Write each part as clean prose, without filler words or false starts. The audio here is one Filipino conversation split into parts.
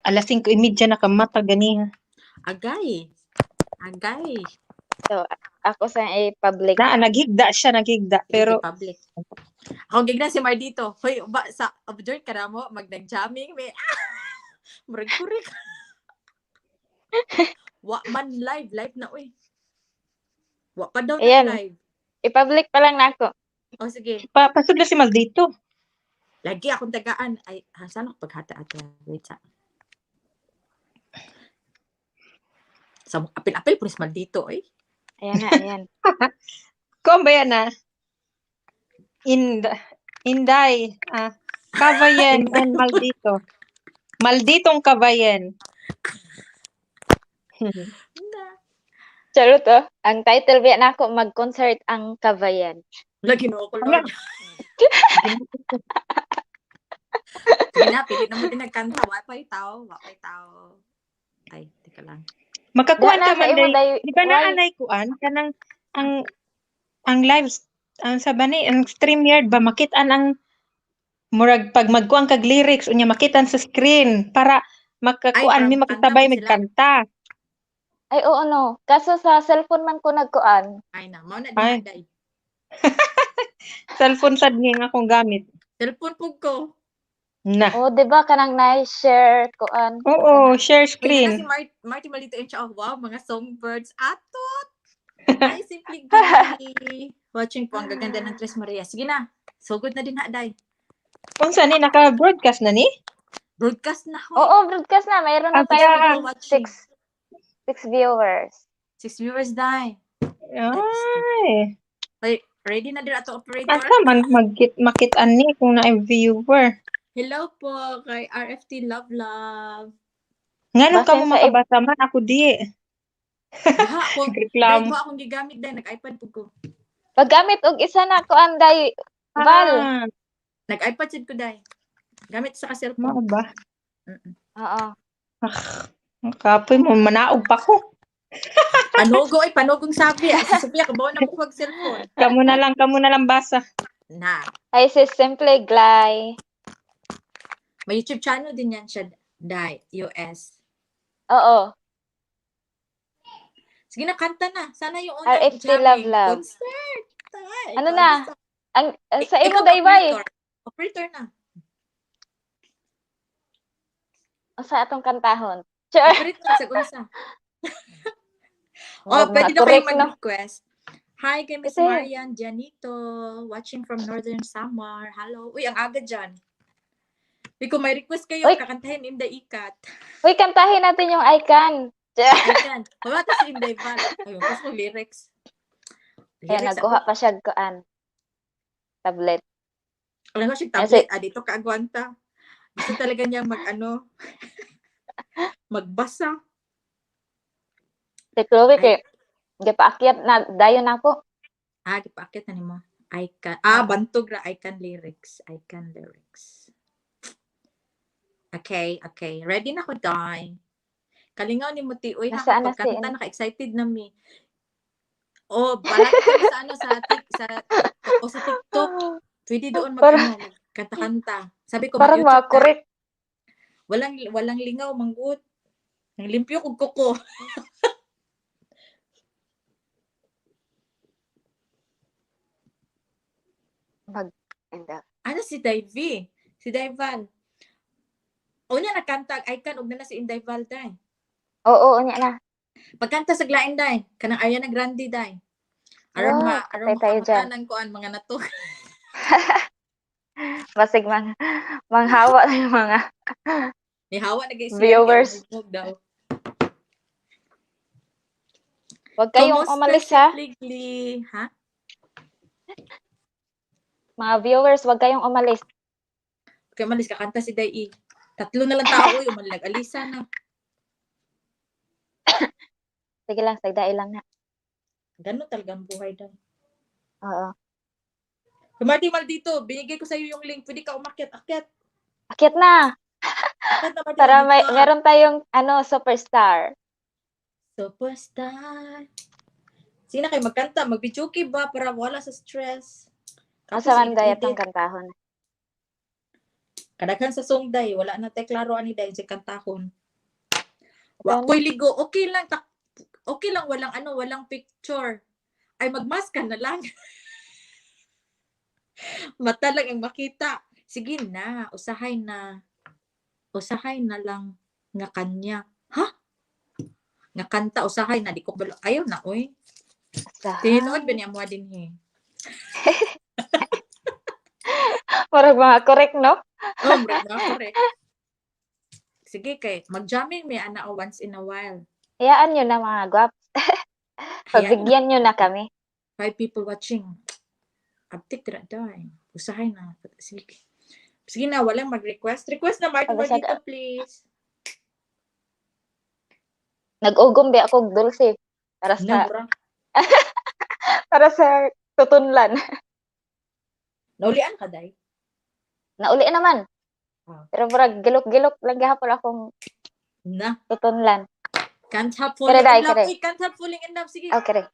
Alas 5:30 na kamata ganiha. Agay. So, ako sa i-public. Naghigda siya, pero public. Ako gignan si Mar dito. Hoy, ba sa observe ka na mo magdag-jamming may murag kurik. Wa man live na uy. Wa pa daw Ayan. na live. I-public pa lang na ako. O sige. pasud na si Maldito. Lagi akong tagaan. Ay, saan ako paghata-ata? Wait sa. Sa apil-apil pulis Maldito eh. Ayan. Kung ba yan na? Inday. Kavayen and Maldito. Malditong Kavayen. Charot oh. Ang title biya na ako, mag-concert ang Kavayan. Lagi no ako Lord. Sige na, pilit naman din nagkanta. Wapay tao. Ay, teka lang. Makakuan ka man day. Di ba naanay kuan? Kanang ang live, ang sabani, ang StreamYard ba, makitaan ang murag pag magkuang kag lyrics, unya makitan sa screen, para makakuan, may makitabay, may kanta. Ay, oo no. Kaso sa cellphone man ko nagkuan. Ay na, mao na din day. Cellphone sad nga akong gamit. Cellphone po ko. Na. Oh, di ba kanang na-share kuan? Oo, share Uy, screen. na si Marty Malito and siya, wow, mga songbirds. Atot! Ay, simply gay. Watching po, ang gaganda ng Tres Maria. Sige na, so good na din ha, day. Kung saan naka-broadcast na ni? Broadcast na ho. Oo, broadcast na. Mayroon na tayo watching. 6 viewers. 6 viewers, day. Ay. Ready na din ato operator? Asa man makitaan ni kung na-viewer. Hello po kay RFT Love. Ngano ka mo makabasa man ako di. Reklamo. Akong gigamit din, nag-iPad po ko. Paggamit og isa na ko anday Val. Nag-iPad sid ko day. Gamit sa cellphone. Mo ba? Oo. Kapoy mo manaog pa ko. Panugong sabi. Si Sophia kabaw na ko cellphone. Kamo na lang basa. Na. Ay sis Simply Glay. May YouTube channel din yan siya, Day, US. Oo. Sige na, kanta na. Sana yung RFT Love. Concert. Ano na? Sa imo daybay. Operator na. O sa atong kantahon. Operator na, sa unsa. Pwede na kayo mag-request. Hi kay Miss Marian Janito, watching from Northern Samar. Hello. Uy, ang aga dyan. Kung may request kayo, kakantahin in the ikat. Uy, kantahin natin yung icon. Icon. Pamata si Inday Val. Ayun, gusto mo lyrics. Ayan, nagkuha pa siya kuan. Tablet. Alam mo siya tablet. Dito kaagwanta. Gusto talaga niya magbasa. Si Chloe, gipaakyat na dayon ako. Gipaakyat na ni mo. Icon. Bantog ra. Icon lyrics. Okay. Ready na ko, Day. Kalingaw ni Muti. Uy, pagkanta, naka-excited na mi. Balaki ka sa TikTok. Pwede doon magkanta-kanta. Sabi ko, parang correct. Walang lingaw, manggut. Nang limpyo kong kuko. Ano si Davy? Si Daival. Unya nakanta icon og na si Inday Val day. Oo, unya na. Pagkanta sa glain day, kanang Ariana Grande day. Aron makanan ko an mga nato. Basig manghawa na yung mga nihawa na guys viewers daw. Wag kayong umalis ha. Ha? Mga viewers, wag kayong umalis. Okay, umalis kakanta si Day. 3 na lang tao yung malag-alisa na. Sige lang, sagdai lang na. Ganun talagang buhay daw. Oo. Marty Maldito, binigay ko sa iyo yung link. Pwede ka umakyat. Akyat na. Para meron tayong superstar. Sige na kayo magkanta. Magbichuki ba para wala sa stress? Asa man dayat ang kantahon? Kadaghan sa songday, wala na tay klaro ani day sa kantahon. Wa Ano? ko'y ligo, okay lang walang picture. Ay magmask ka na lang. Mata lang ang makita. Sige na, usahay na. Usahay na lang nga kanya. Ha? Nga kanta usahay na di ko balo. Ayaw na oy. Tinuod ba niya mo din he? Parang mga correct, no? Oh, brad na correct. Sige kay mag-jamming may ana once in a while. Hayaan nyo na mga gwap. Pagbigyan nyo na kami. 5 people watching. Uptik tira day. Usahay na. Sige. Sige na, walang mag-request. Request na Martin Abasag- dito, please. Nag-ugom ba ako dulce para sa Nabra. tutunlan. Naulian ka, day. Nauli naman. Ah. Pero murag gilok-gilok lang gahapon akong Na. tutunlan. Can't have falling Kare, day, in love. kare. Uy, can't have falling in love. Sige. Okay.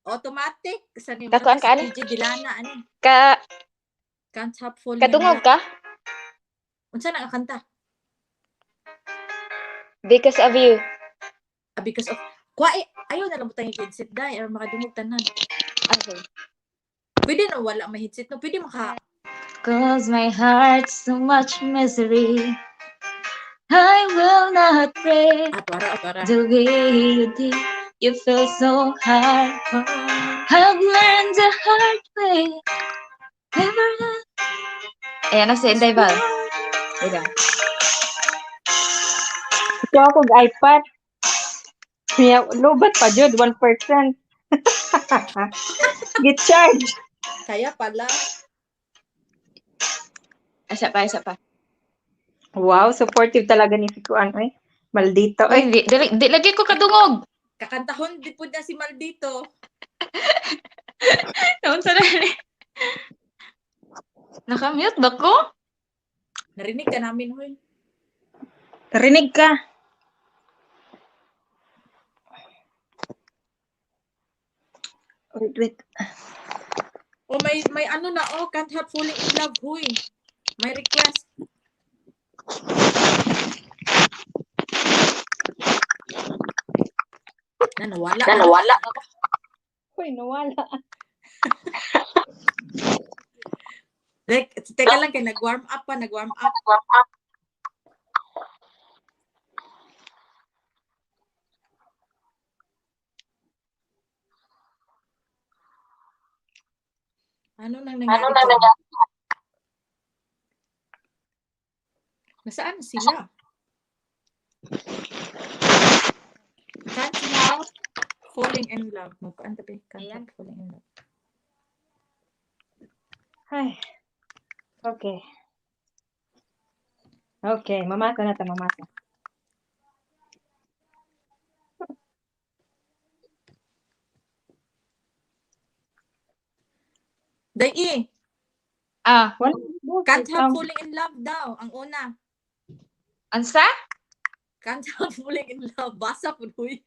Automatic. Sa ni Kakuan ka, ani? Gigi Dilana, ani. Katungog Can't have falling in love. ka? Unsa na ang kanta? Because of you. Because of... Ayaw na lang butang yung headset, day. Or makadungog tanan. Okay. Pwede na wala may headset. No? Pwede maka... Cause my heart's so much misery. I will not pray Para. the way you did. You feel so hard. I've learned the hard way. Never let... Ayan na si Inday Val. Diba? Ito ako iPad. Lobat pa jud 1%. Get charged. Kaya pala. Isa pa. Wow, supportive talaga ni Fikuan. Ay, maldito. Ay, Ay, di lagi ko kadungog. Kakantahon di po na si Maldito. Noon sa nani. Nakamute ba ko? Narinig ka namin, hoy. rinig ka. Wait. Oh, may ano na, can't have falling in love, huy. May request. Nawala. Uy, nawala. Like, teka lang, nag-warm up. Ano nang nangyari dyan? Nasaan sila? Can't help falling in love. Can't help falling in love. Ay. Okay. Okay, mamasa na ta, mamasa. Day, Wala. can't have falling in love daw. Ang una. Ansa? Can't have falling in love. Basa po, huy.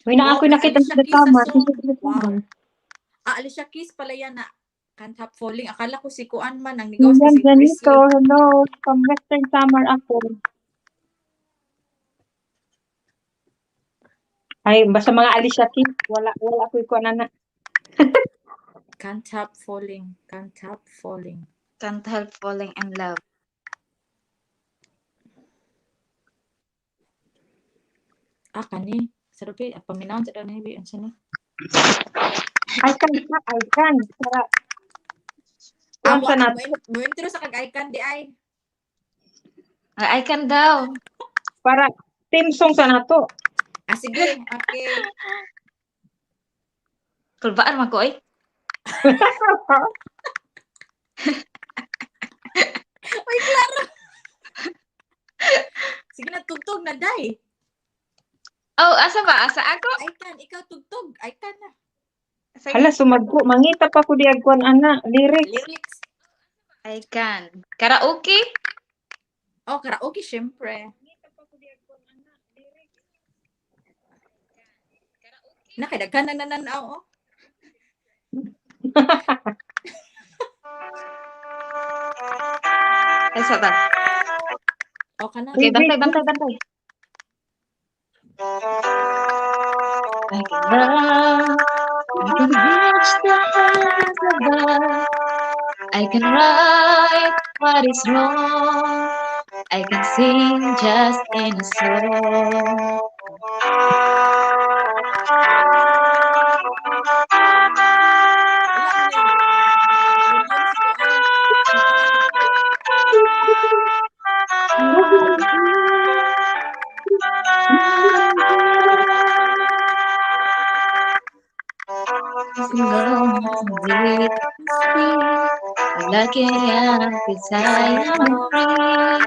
Uy, na ako nakita Alicia sa Keys tama. sa song. Wow. Alicia Keys pala yan na can't have falling. Akala ko si Kuan man ang nigawas Yan, kasi Janito. Hello. From Western Summer ako. Ay, basta mga Alicia Keys. Wala ko ikuan na. Can't help falling. Can't help falling in love. Kani. Sarupi, paminawan sa daw ni Ansa ni. I can. Para. Kuan sa nat. Mo intro sa kag-icon di ay. I can daw. Para team song sa nato. Sige. Okay. Kulbaan man ko eh. Uy, klaro. Sige na, tugtog na, day. Oh, asa ba? Asa ako? Icon, ikaw tugtog. Icon na. Hala, sumagko. Mangita pa ko di agkuan ana. Lyrics. Lyrics. I can. Karaoke? Oh, karaoke, syempre. Nakadaghan na nananaw, oh. Ay, sata. O kana. Okay, bantay. I can run, I can reach the heavens above. I can right what is wrong. I can sing just in a song. Wala man eh. William si Kuan. Lagi yang sayang free.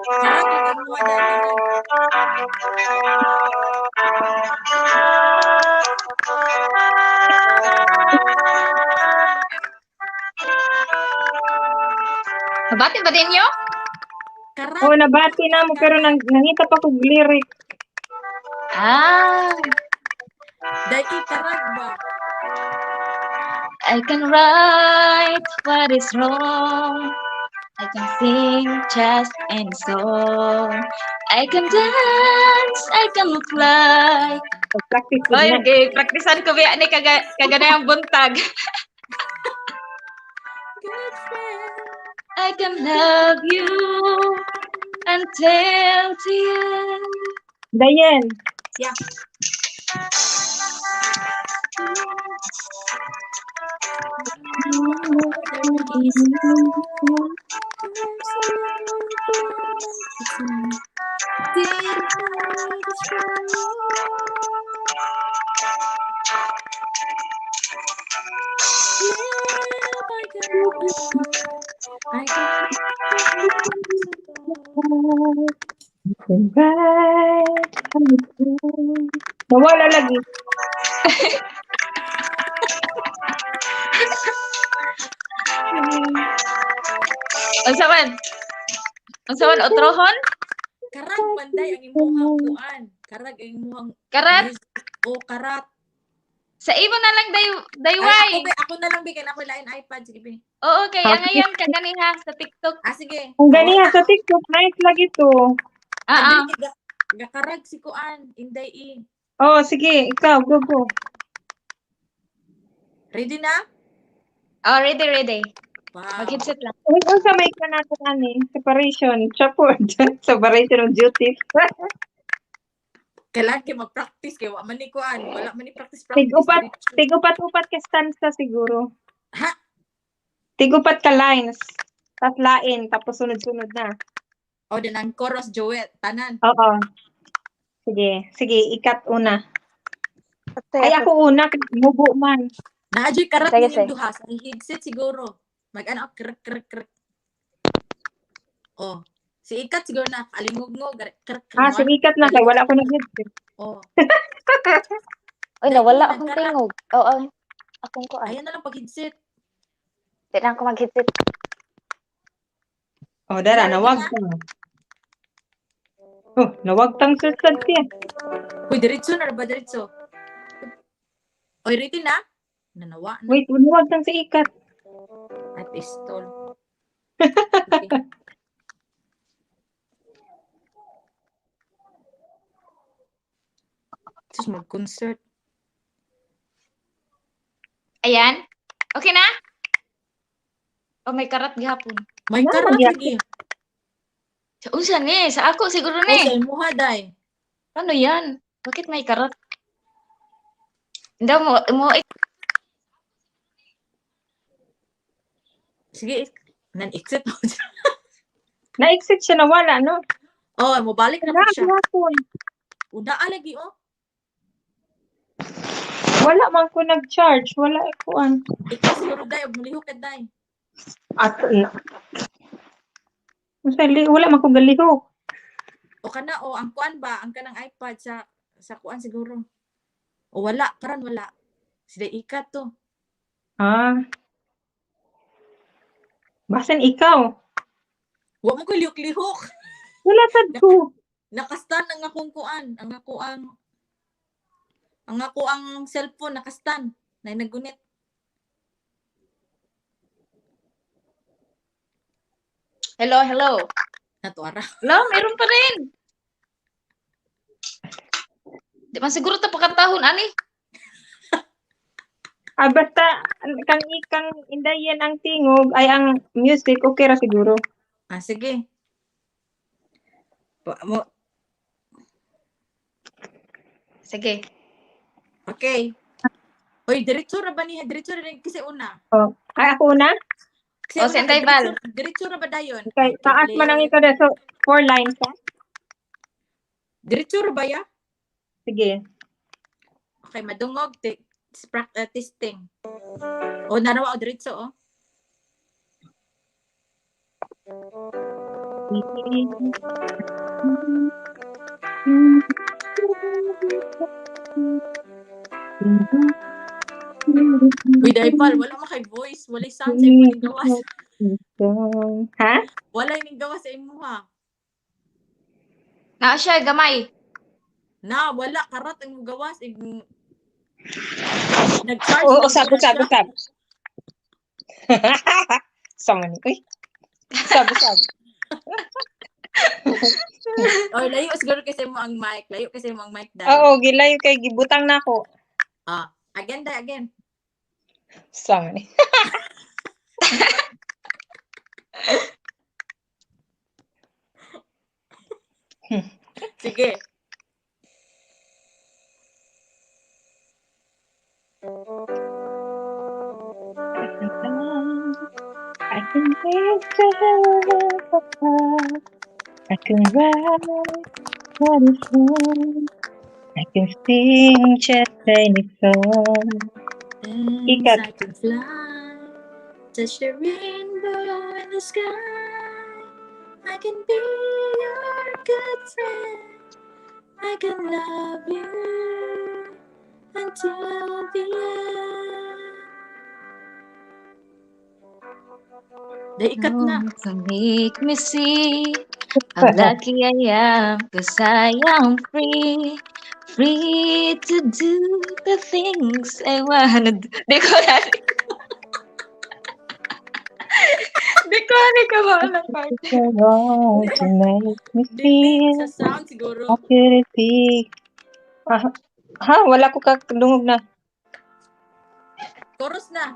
Karag lagi mo dai karag. Batin ba din nyo? Karag. Oh, nabati na mo pero nangita pa ko lyric. Ah, Dai karag ba? I can right what is wrong. I can sing just in song. I can dance, I can fly. Practice ko Oy, na. okay, praktisan ko biya ni kaganayang buntag. Good friend. I can love you until the end. Dayen. Yeah. Nawala lagi. Unsaman otrohon? Karag panday ang imuhang kuan. Karag ang imuhang Karat o karat. sa imo na lang Ay, dayway. ako na lang bigyan ako lain iPad sige be. Oo, kay ang ngayon kaganiha sa TikTok. Sige. Ang ganiha sa TikTok, nice lagi to. Ah, Gakarag si kuan inday i. Oh, sige, ikaw, go. Ready na? oh, ready. Wow. Mag-headset lang. Uy, unsa may ka nato ani? Separation, chapod. Separation of duties. Kailangan kayo mag-practice kayo. Wala man ni kuan. Wala man ni practice. Tigupat-upat ka stanza siguro. Ha? Tigupat ka lines. Tapos lain, tapos sunod-sunod na. O, din ang chorus, Joet. Tanan. Oo. Sige, ikat una. Ay, ako una, mubo man. Naadyo'y karat Sige, din yung duha. Sa headset siguro. Mag-ano, krek. O. Si Ikat siguro na. Alingog-ngog. Krek. Si ikat na kay wala ko nag-headset. O. Uy, nawala akong tingog. Oo, akong ko. Ayan na lang pag-headset. Tignan ko mag-headset. Oh, dara, nawag ka. Oh, nawag tang susad siya. Uy, diretso na ba? Diretso. Oy, ready na? Nanawa na. Wait, nawag tang si ikat. Ay, pistol. Okay. Sus, mag-concert. Ayan. Okay na? Oh, may karat gihapon. May Wala, karat yeah. lagi. Sa unsa ni? Sa ako siguro O, ni. sa imuha, day. Ano yan? Bakit may karat? Hindi mo Sige, nan-exit mo. Na-exit siya, nawala, no? Oh, mabalik na Wala, po siya. hapon. Una lagi, oh. Wala man ko nag-charge. Wala ikuan. Ikaw siguro, day. Mulihok ka, day. At na. Wala man ko galihok. O kana, o, ang kuan ba? Ang kanang iPad sa kuan siguro. O, wala. Karan wala. Sila Ikat to. Basan ikaw. Wa mo ko lihok-lihok. Wala sad ko. Nakastan ang akong kuan. Ang ako ang Ang ako ang cellphone nakastan. Na nagunit. Hello, hello. Natuara. Hello, meron pa rin. Di man siguro ta pagkatahon, ani. Basta kang ikang indayan ang tingog ay ang music okay ra siguro. Sige. Mo, Sige. okay. Oy, diretso ra ba ni? Diretso ra rin kasi una. Oh, ay ako na. Kasi O, Senday Val. Diretso ra ba dayon? Okay, taas man ang ikaw so 4 lines ha. Diretso ra ba ya? Sige. Okay, madungog. Testing. O, narawa o diretso, o. Uy, Daipal, wala mo kay voice. Wala sound sa imo ning gawas. Ha? Wala ning gawas sa imo, ha? Naa siya, gamay. Na, wala. Karat ang gawas. Nag-charge Oo, lang usab. Sama ni. Uy. Usab. Oy, layo siguro kasi mo ang mic. Layo kasi mo ang mic dahil. Oo, gilayo kay gibutang na ako. Again. Sama ni. Sige. I can take the heavens apart. I can write what is wrong. I can sing just any song. Ikat. I can fly, touch the rainbow in the sky. I can be your good friend. I can love you until the end. Ikat na. To make me see how lucky I am, 'cause I am free. Free to do the things I wanna do. Di ko na. Di ko na part. You want to make me Delete feel sa sound siguro. how could it be? Ha? Wala ko kakadungog na. Chorus na.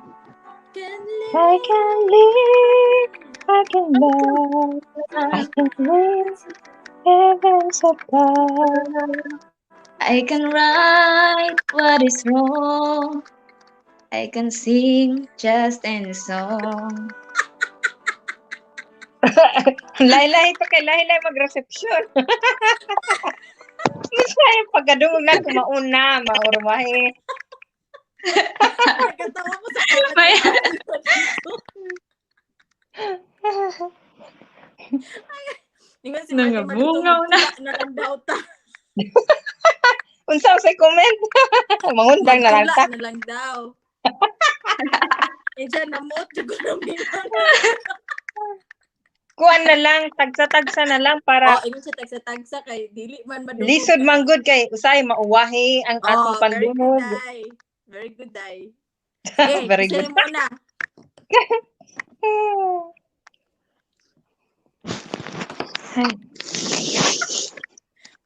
I can live, I can love, I can live heavens above. I can write what is wrong. I can sing just any song. Laylay pa kay laylay mag-reception. Basta yung pagkadungog na kumauna, maurmahe. Nagkatawa mo sa kalat. May- Ingon si Nangabungaw na. Na lang daw ta. Unsa say comment? Mangundang na lang ta. Na lang daw. Diyan, namuot ko na minsan. Kuan na lang, tagsa-tagsa na lang para Ingon siya tagsa-tagsa kay dili man madungog. lisod man good kay usay mauwahi ang atong pandungog. Very good, Day. Okay, Very isa good. muna.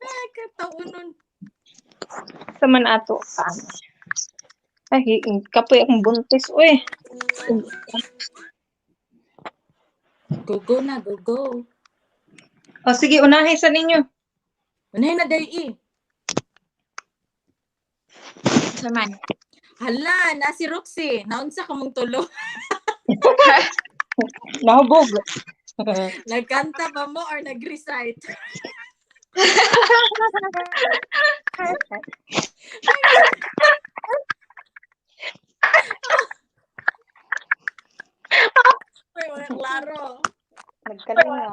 Ay, kataunon. Sa man ato. Ay, kapoy akong buntis. Uy. Go na, go. O sige, unahin sa ninyo. Unahin na, Day. Saman. Hala, na si Roxy. Naunsa ka mong tulo. Nahubog. Nagkanta pa mo or nag-recite? Ay, wala klaro. Nagkalinga.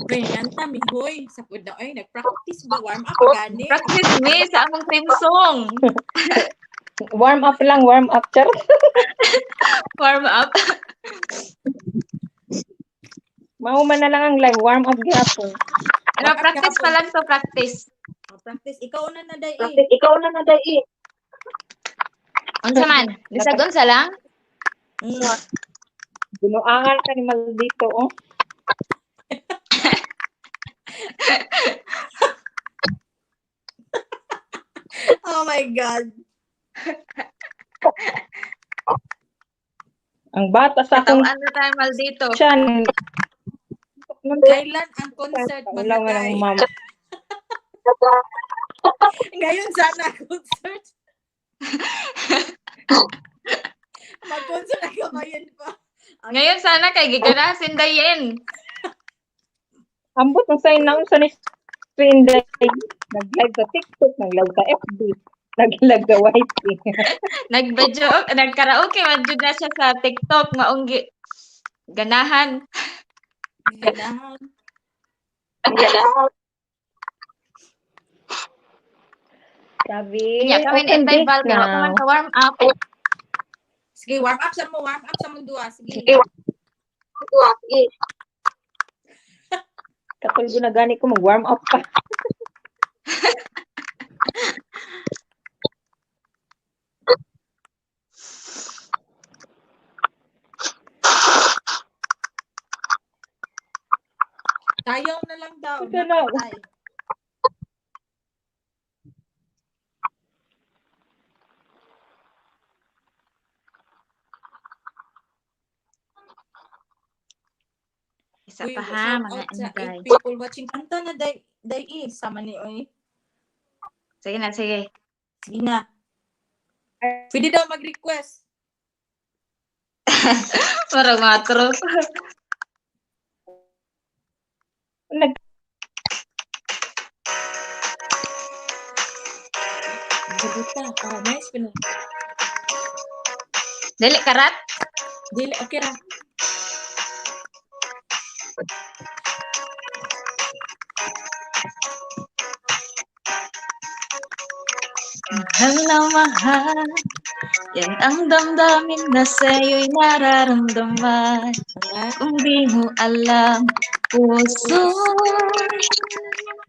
Uy, kanta mi, hoy. Sa pud na, ay, nag-practice ba? Warm up gani? Practice me sa among theme song. Warm up lang, warm up. Char. Warm up. Mahuman na lang ang live. Warm up gihapon. Ano, practice pa lang to, practice. practice. Ikaw una na, Day. Unsa man? Bisag unsa lang? Binuangan ka ni maldito, oh. Oh my God. Ang bata sa akong Katawan na tayo maldito. tiyan. Kailan ang concert mo Wala na, nga Day? ng mama. Ngayon sana concert. Mag-concert na kamayan pa. Ngayon sana kay giganasin dayen. Ambot ng sign na sa ni screen day. Nag-live sa TikTok, nag-live sa FB, nag-live sa YT. Nagkaraoke man jud na siya sa TikTok maunggi ganahan. Ganahan. Sabi, Kanya kami open na date Val kay wa pa man now. ka warm up. Sige, warm up sa mo duwa. Sige. Katulgo na gani ko, mag-warm up pa. Tayaw na lang daw. Ito na. Napatay. Isa Uy, pa ha shout mga out sa inday. 8 people watching. Kanta na, Day. Sama ni Oy. Sige na, sige. Sige na. Pwede daw mag-request. Parang matro. Nag Buta. Nice pala. Dili karat. Dili, okay ra. Mahal na mahal. Yan ang damdamin na sa'yo'y nararamdaman. Kung di mo alam, puso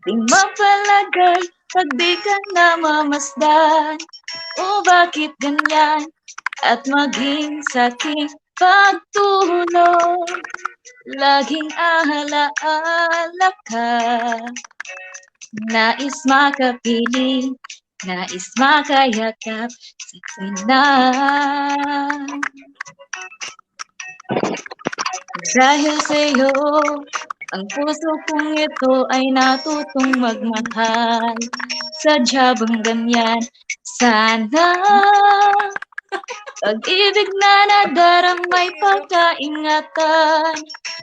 di mapalagay pag di ka namamasdan. O bakit ganyan? At maging sa'king pagtulong laging alaala ka. Nais makapiling, nais makayakap sa tuwina. Dahil sa'yo, ang puso kong ito ay natutong magmahal. Sadya bang ganyan? Sana pag-ibig na nadaramay pagkaingatan.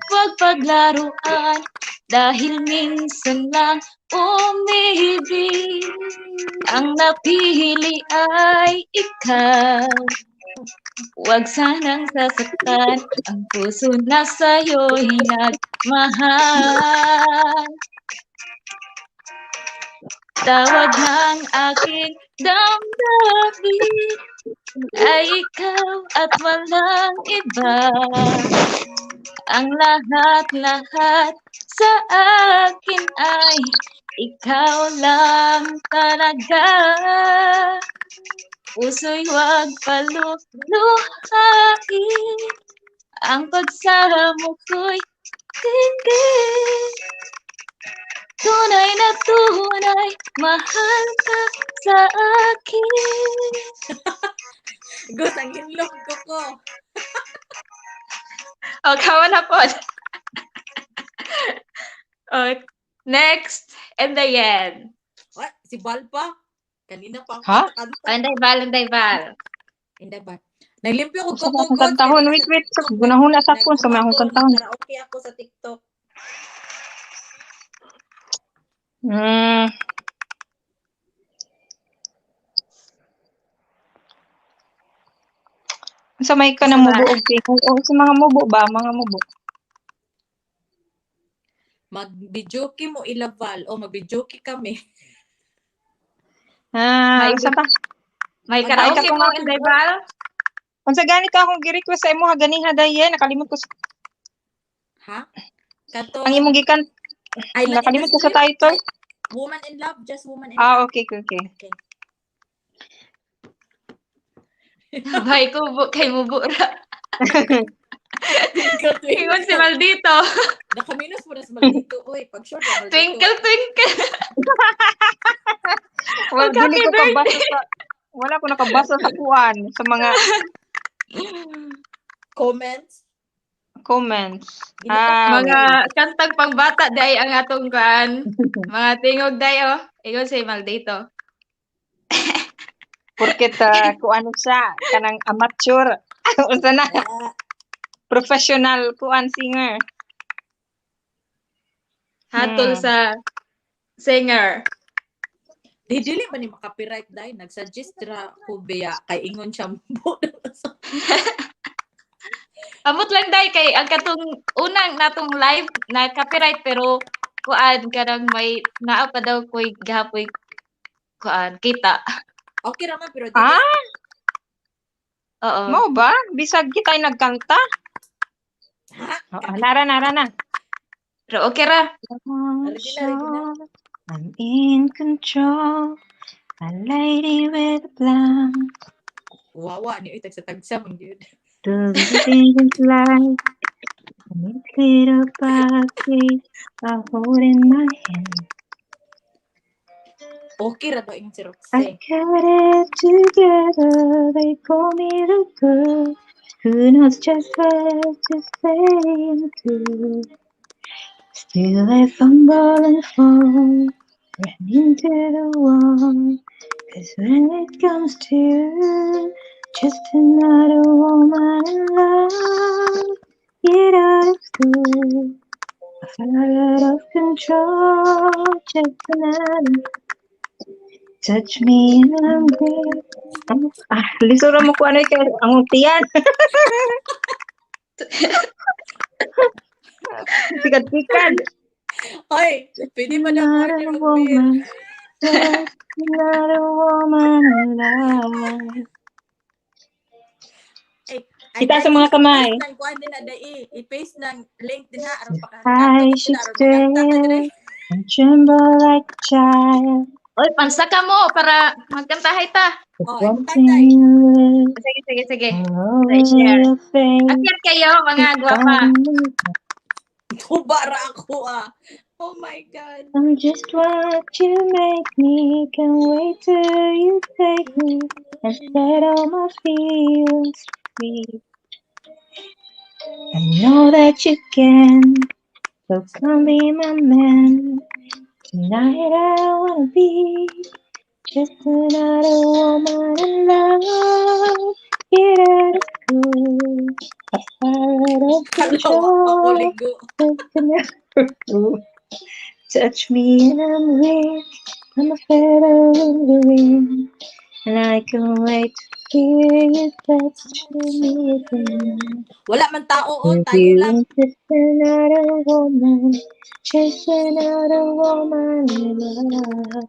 Huwag paglaruan dahil minsan lang umibig. Ang napili ay ikaw. Huwag sanang sasaktan ang puso na sa'yo'y nagmahal. Tawag ng aking damdamin ay ikaw at walang iba. Ang lahat-lahat sa akin ay ikaw lang talaga. Puso'y huwag paluluhain. Ang pagsama ko'y tingin. Tunay na tunay, mahal ka sa akin. Gus, ang inlog ko. O, kawan na po. O, next, and Dayan. What? Si Bal pa? Kanina pa ako Ha? kanta. Anday Val. Hindi ba? Naglimpyo ko Sa akong ko. kantahon, wait. Gunahon na sa akong sa may akong kantahon. Nag-karaoke ako sa TikTok. Sa may ka na mubo og tingog. O sa mga mubo ba? Mga mubo. Mag-videoke mo ilaval o mag-videoke kami. Sa pa? May Ay, karaoke katong mo, ako. Anday Val? Kung sa gani ka akong gi-request sa imo ha ganiha dayen, nakalimot ko Ha? Kato. ang imong gikan. Island in Nakalimot the ko sa Stream? title. Woman in love, just woman in Ah, love. okay, okay. Okay. Bay ko kay mubura. Twinkle, Ingon si twinkle. Maldito. Nakaminos mo na sa Maldito. Uy, pag short na Maldito. Twinkle, twinkle. Well, dili Happy ko kabasa sa wala ko nakabasa sa kuan sa mga Comments. comments. Mga Wait. kantang pangbata day ang atong kan. Mga tingog day oh. Ingon si Maldito. Porket kuan siya kanang amateur. Unsa na? Professional kuan singer. Hatol sa singer. Di dili ba ni makapiright dai nagsuggest ra ko beya kay ingon siya mo. Amot lang day kay ang katong unang natong live na copyright pero kuan karang may naa pa daw koy gahapoy kuan kita. Okay ra man pero di Ah, Oo. mo ba? Bisag kita'y nagkanta? Nara na. Pero okay ra. I'm in control. A lady with a plan. wawa ni uy tagsa man gyud. The living life. And it's little puppies are holding my hand. Okay ra daw ingon si I Roxy. got it together. They call me the girl who knows just where to stay into. Still I fumble and fall, ran into the wall. 'Cause when it comes to you, just another woman in love. Get out of school, I fell out of control. Just another. Touch me and I'm good. Lisura mo ko ano kay ang tiyan. Tikad-tikad. Oy, pwede ba na Not order a of beer? woman, just not a woman in love. Kita sa mga kamay. I-paste ng kuan din na dai. I-paste ng link din ha aron I pakakanta should aron stay magkanta ka dire. and tremble like a child. Oy, pansa ka mo para magkantahay ta. Oh, Wanting ipakantay. you Sige. all over I-share. your face. Akyat kayo mga gwapa. Tubara ako ah. Oh my God. I'm just what you make me. Can't wait till you take me and set all my feelings free. I know that you can, so come be my man. Tonight I wanna be just another woman in love. Get out of school, I out of Kalawa ako control. ligo. Just another fool. Touch me and I'm weak. I'm a feather in the wind, and I can't wait to hear you touch me again. Wala man tao o, With tayo you lang. just another woman, just another woman in love.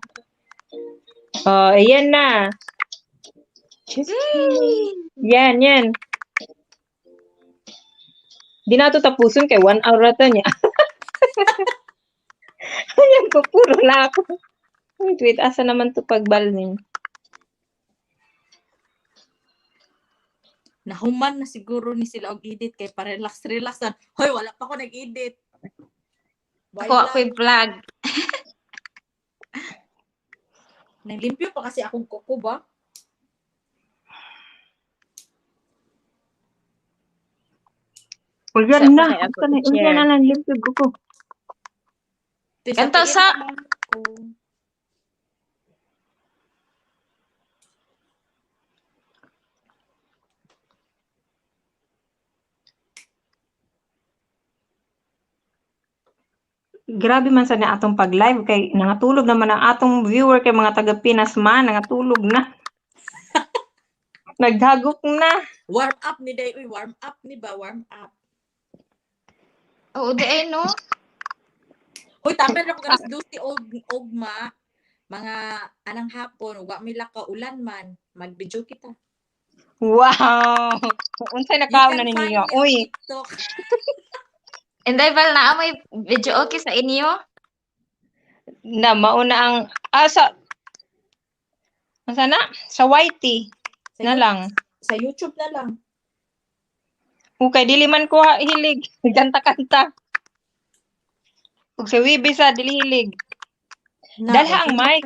Oh, ayan na. Just yan. Di na ito tapusin kay 1 hour rata niya. Ayan ko, puro lang ako. Wait, asa naman to pagbalnin? Nahuman na siguro ni sila og edit kay pa-relax-relaxan. Hoy, wala pa ako nag-edit. Ako'y vlog. Naglimpyo pa kasi akong kuko ba? Ulyan Sa na. pa kay ako Ulyan i-share. na lang. Limpig ko. Kanto sa- Grabe man sa na atong pag-live kay nangatulog naman ang atong viewer kay mga taga Pinas man, nangatulog na. Nagdagok na. Warm up ni Day. Uy, warm up ni ba? Warm up. Oo, di ay no. Hoy, tamen ra ko ganas duty ogma. Mga anang hapon, wa mi laka ulan man. Mag-video kita. Wow. Unsay You nakaw can na find ninyo? me on Uy, TikTok. Inday ba na may video okay sa inyo? Na mauna ang sana sa YT Sa, na lang. sa YouTube na lang. Okay, dili man ko hilig kanta-kanta. Ug sa Wibi sa dili hilig. Na, Dalha ang mic.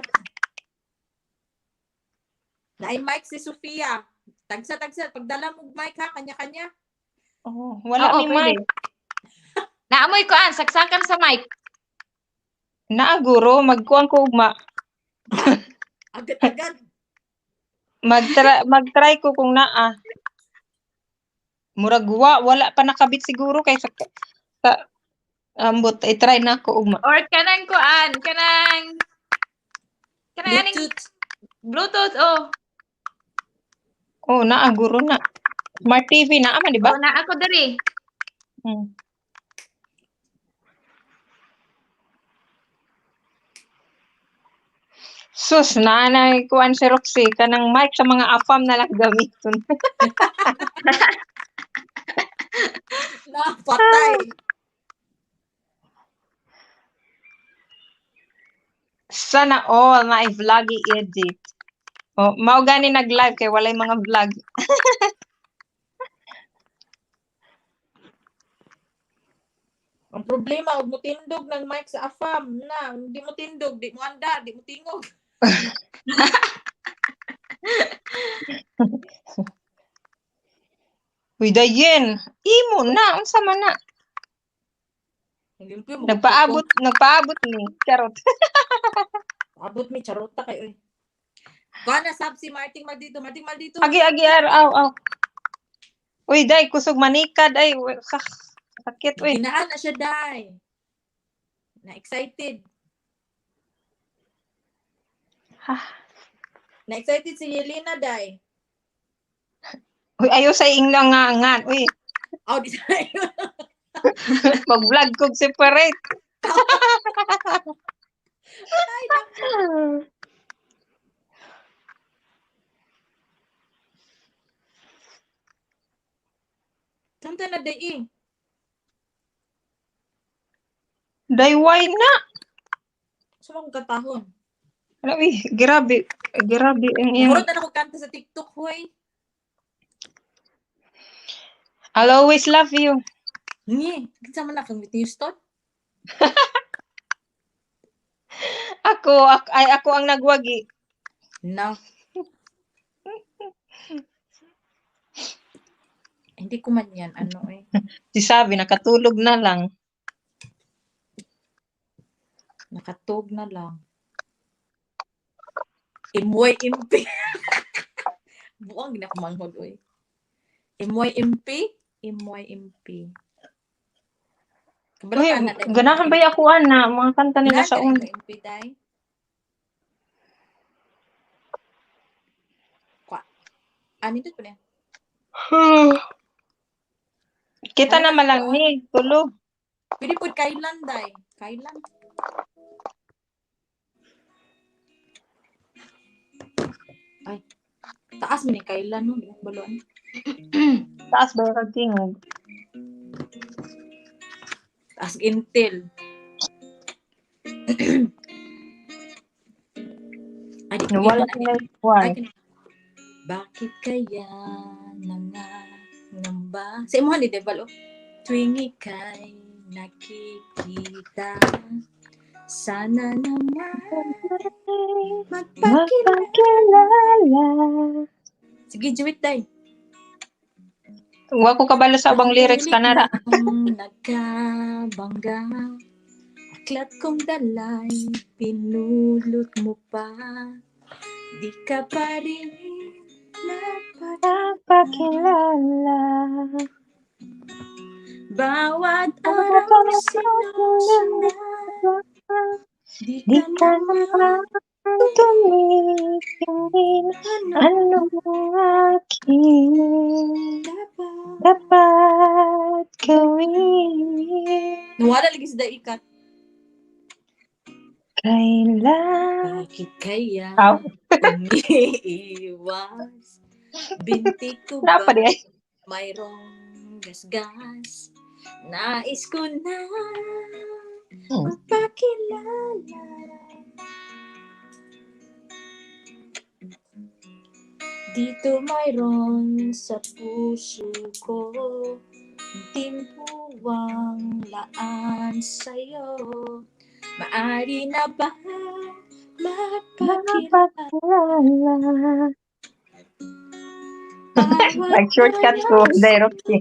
Naay mic si Sofia. Tagsa. Pagdala mo mic ha, kanya-kanya. Oh, wala Oo, mi pwede. mic. Naamoy ko saksakan sa mic. Naa guro magkuang ko ugma. Agad-agad. Mag-try ko kung naa. Murag wala pa nakabit siguro kay sa ambot i-try na ko ugma. Or kanang aning Bluetooth. Bluetooth, oh. Oh, naa guro na. Smart TV naa man di ba? Oh, na ako diri. Hmm. Sus, nanay kuan si Roxy kanang mic sa mga afam na lang gamiton. Na, patay. Sana all na i-vlog i-edit. Oh, mao gani nag-live kay walay mga vlog. Ang problema, huwag mo tindog ng mic sa AFAM na. Hindi mo tindog, di mo anda, di mo tingog. Uy, dayen. Imo na, unsa man na. Hindi mo Nagpaabot ni. Charot. abot mi, charota kayo. Kuha na, sab si Marting Maldito. Marting Maldito. Agi aw. Uy, day kusog manikad ay. Sakit uy. Ginahan na siya, day. Na-excited. Ha. Na-excited si Yelena, day. Uy, ayo sa inglang ngan. Uy, Oh, di tayo. mag-vlog kog separate. Ay, naku. Samta na, day, eh. Dayway na. Saan akong katahon? Uy, grabe. Grabe ang iyang. Murot na ako kanta sa TikTok, hoy. I'll always love you. Ngi, kinsa man na kang Whitney Houston? Ako ang nagwagi. No. Hindi ko man yan, ano eh. Si Sabi, nakatulog na lang. Nakatog na lang. Imoy impi. Buang gina ko manghod, oy. Imoy impi. Kabalo Uy, ka na, day. ganahan ba ako ana mga kanta nila sa un. Imoy impi, day. Ano ito po na? Kita na malang ni tulog. Pwede po kailan, day. Kailan? Ay. Taas mo ni kailan, no? Di mo baloan. Taas ba yung tingog? Taas intel. Ay, di ko Nawala yun, sila ay, why? bakit kaya nangangamba? Sa imuhan ni Deval, oh. Tuwing ika'y nakikita, sana naman Magpakilala. Sige, Jewit, day. Wa ko kabalo sa abang lyrics kanara. Nagkabangga, aklat kong dalay, pinulot mo pa, di ka pa rin Magpakilala. bawat araw sinusundan, di Di ka ka naman naman tumitingin. Ano aking dapat gawin? Nawala lagi sa daikat. Kailan? Bakit kaya Aw. umiiwas? Binti ko ba Napa di ay? mayroong gasgas? Nais ko na magpakilala. Dito mayroon sa puso ko timpuwang laan sa'yo. Maari na ba magpakilala? Nag-shortcut ko, Roxy.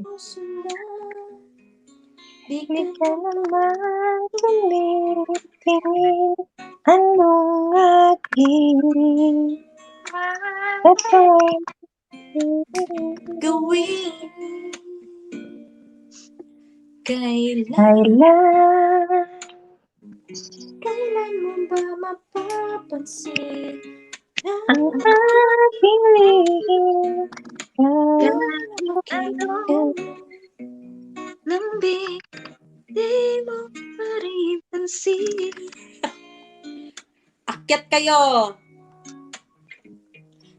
Di Di ka ka naman tumitingin, anong aking gawin. Kailan mo ba mapapansin ang aking lihim? Lambing, di mo pa rin pansin. Akyat kayo.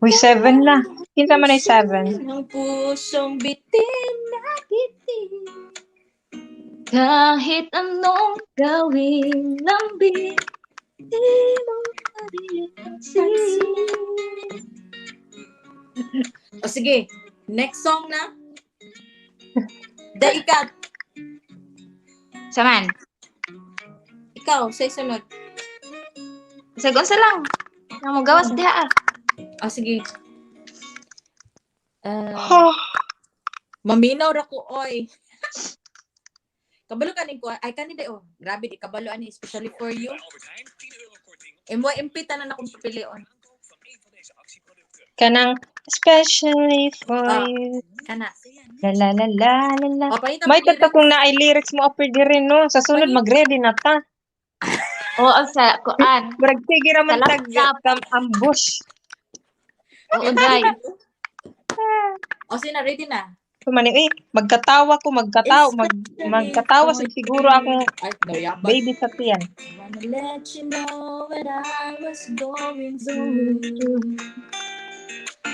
Uy, 7 na. Kinsa man ay 7. Ang pusong bitin na bitin. Kahit anong gawin, lambing, di mo pa rin pansin. O sige, next song na. Ikat. Saman, Ikaw, say sunod. sagon sa lang. Namo gawas diha. O sige. Maminaw ra ko, oy. Kabalo kanin ko. Ay, kanina oh. Grabe, di kabalo ani, especially for you. Mo impita na akong papilion. Kanang especially for you. Kana. La la la la la la. O, pahita May mo tata kung na ay lyrics mo upper di rin, no? Sa sunod, May- mag-ready na ta. Oo, sa kuan. Murag sige raman Sa tag laptop. ambush. Oo, dai. O, sina, ready na? Kumani, magkatawa sa siguro akong Ay, no, yaman. baby sa tiyan. Wanna let you know what I was going through.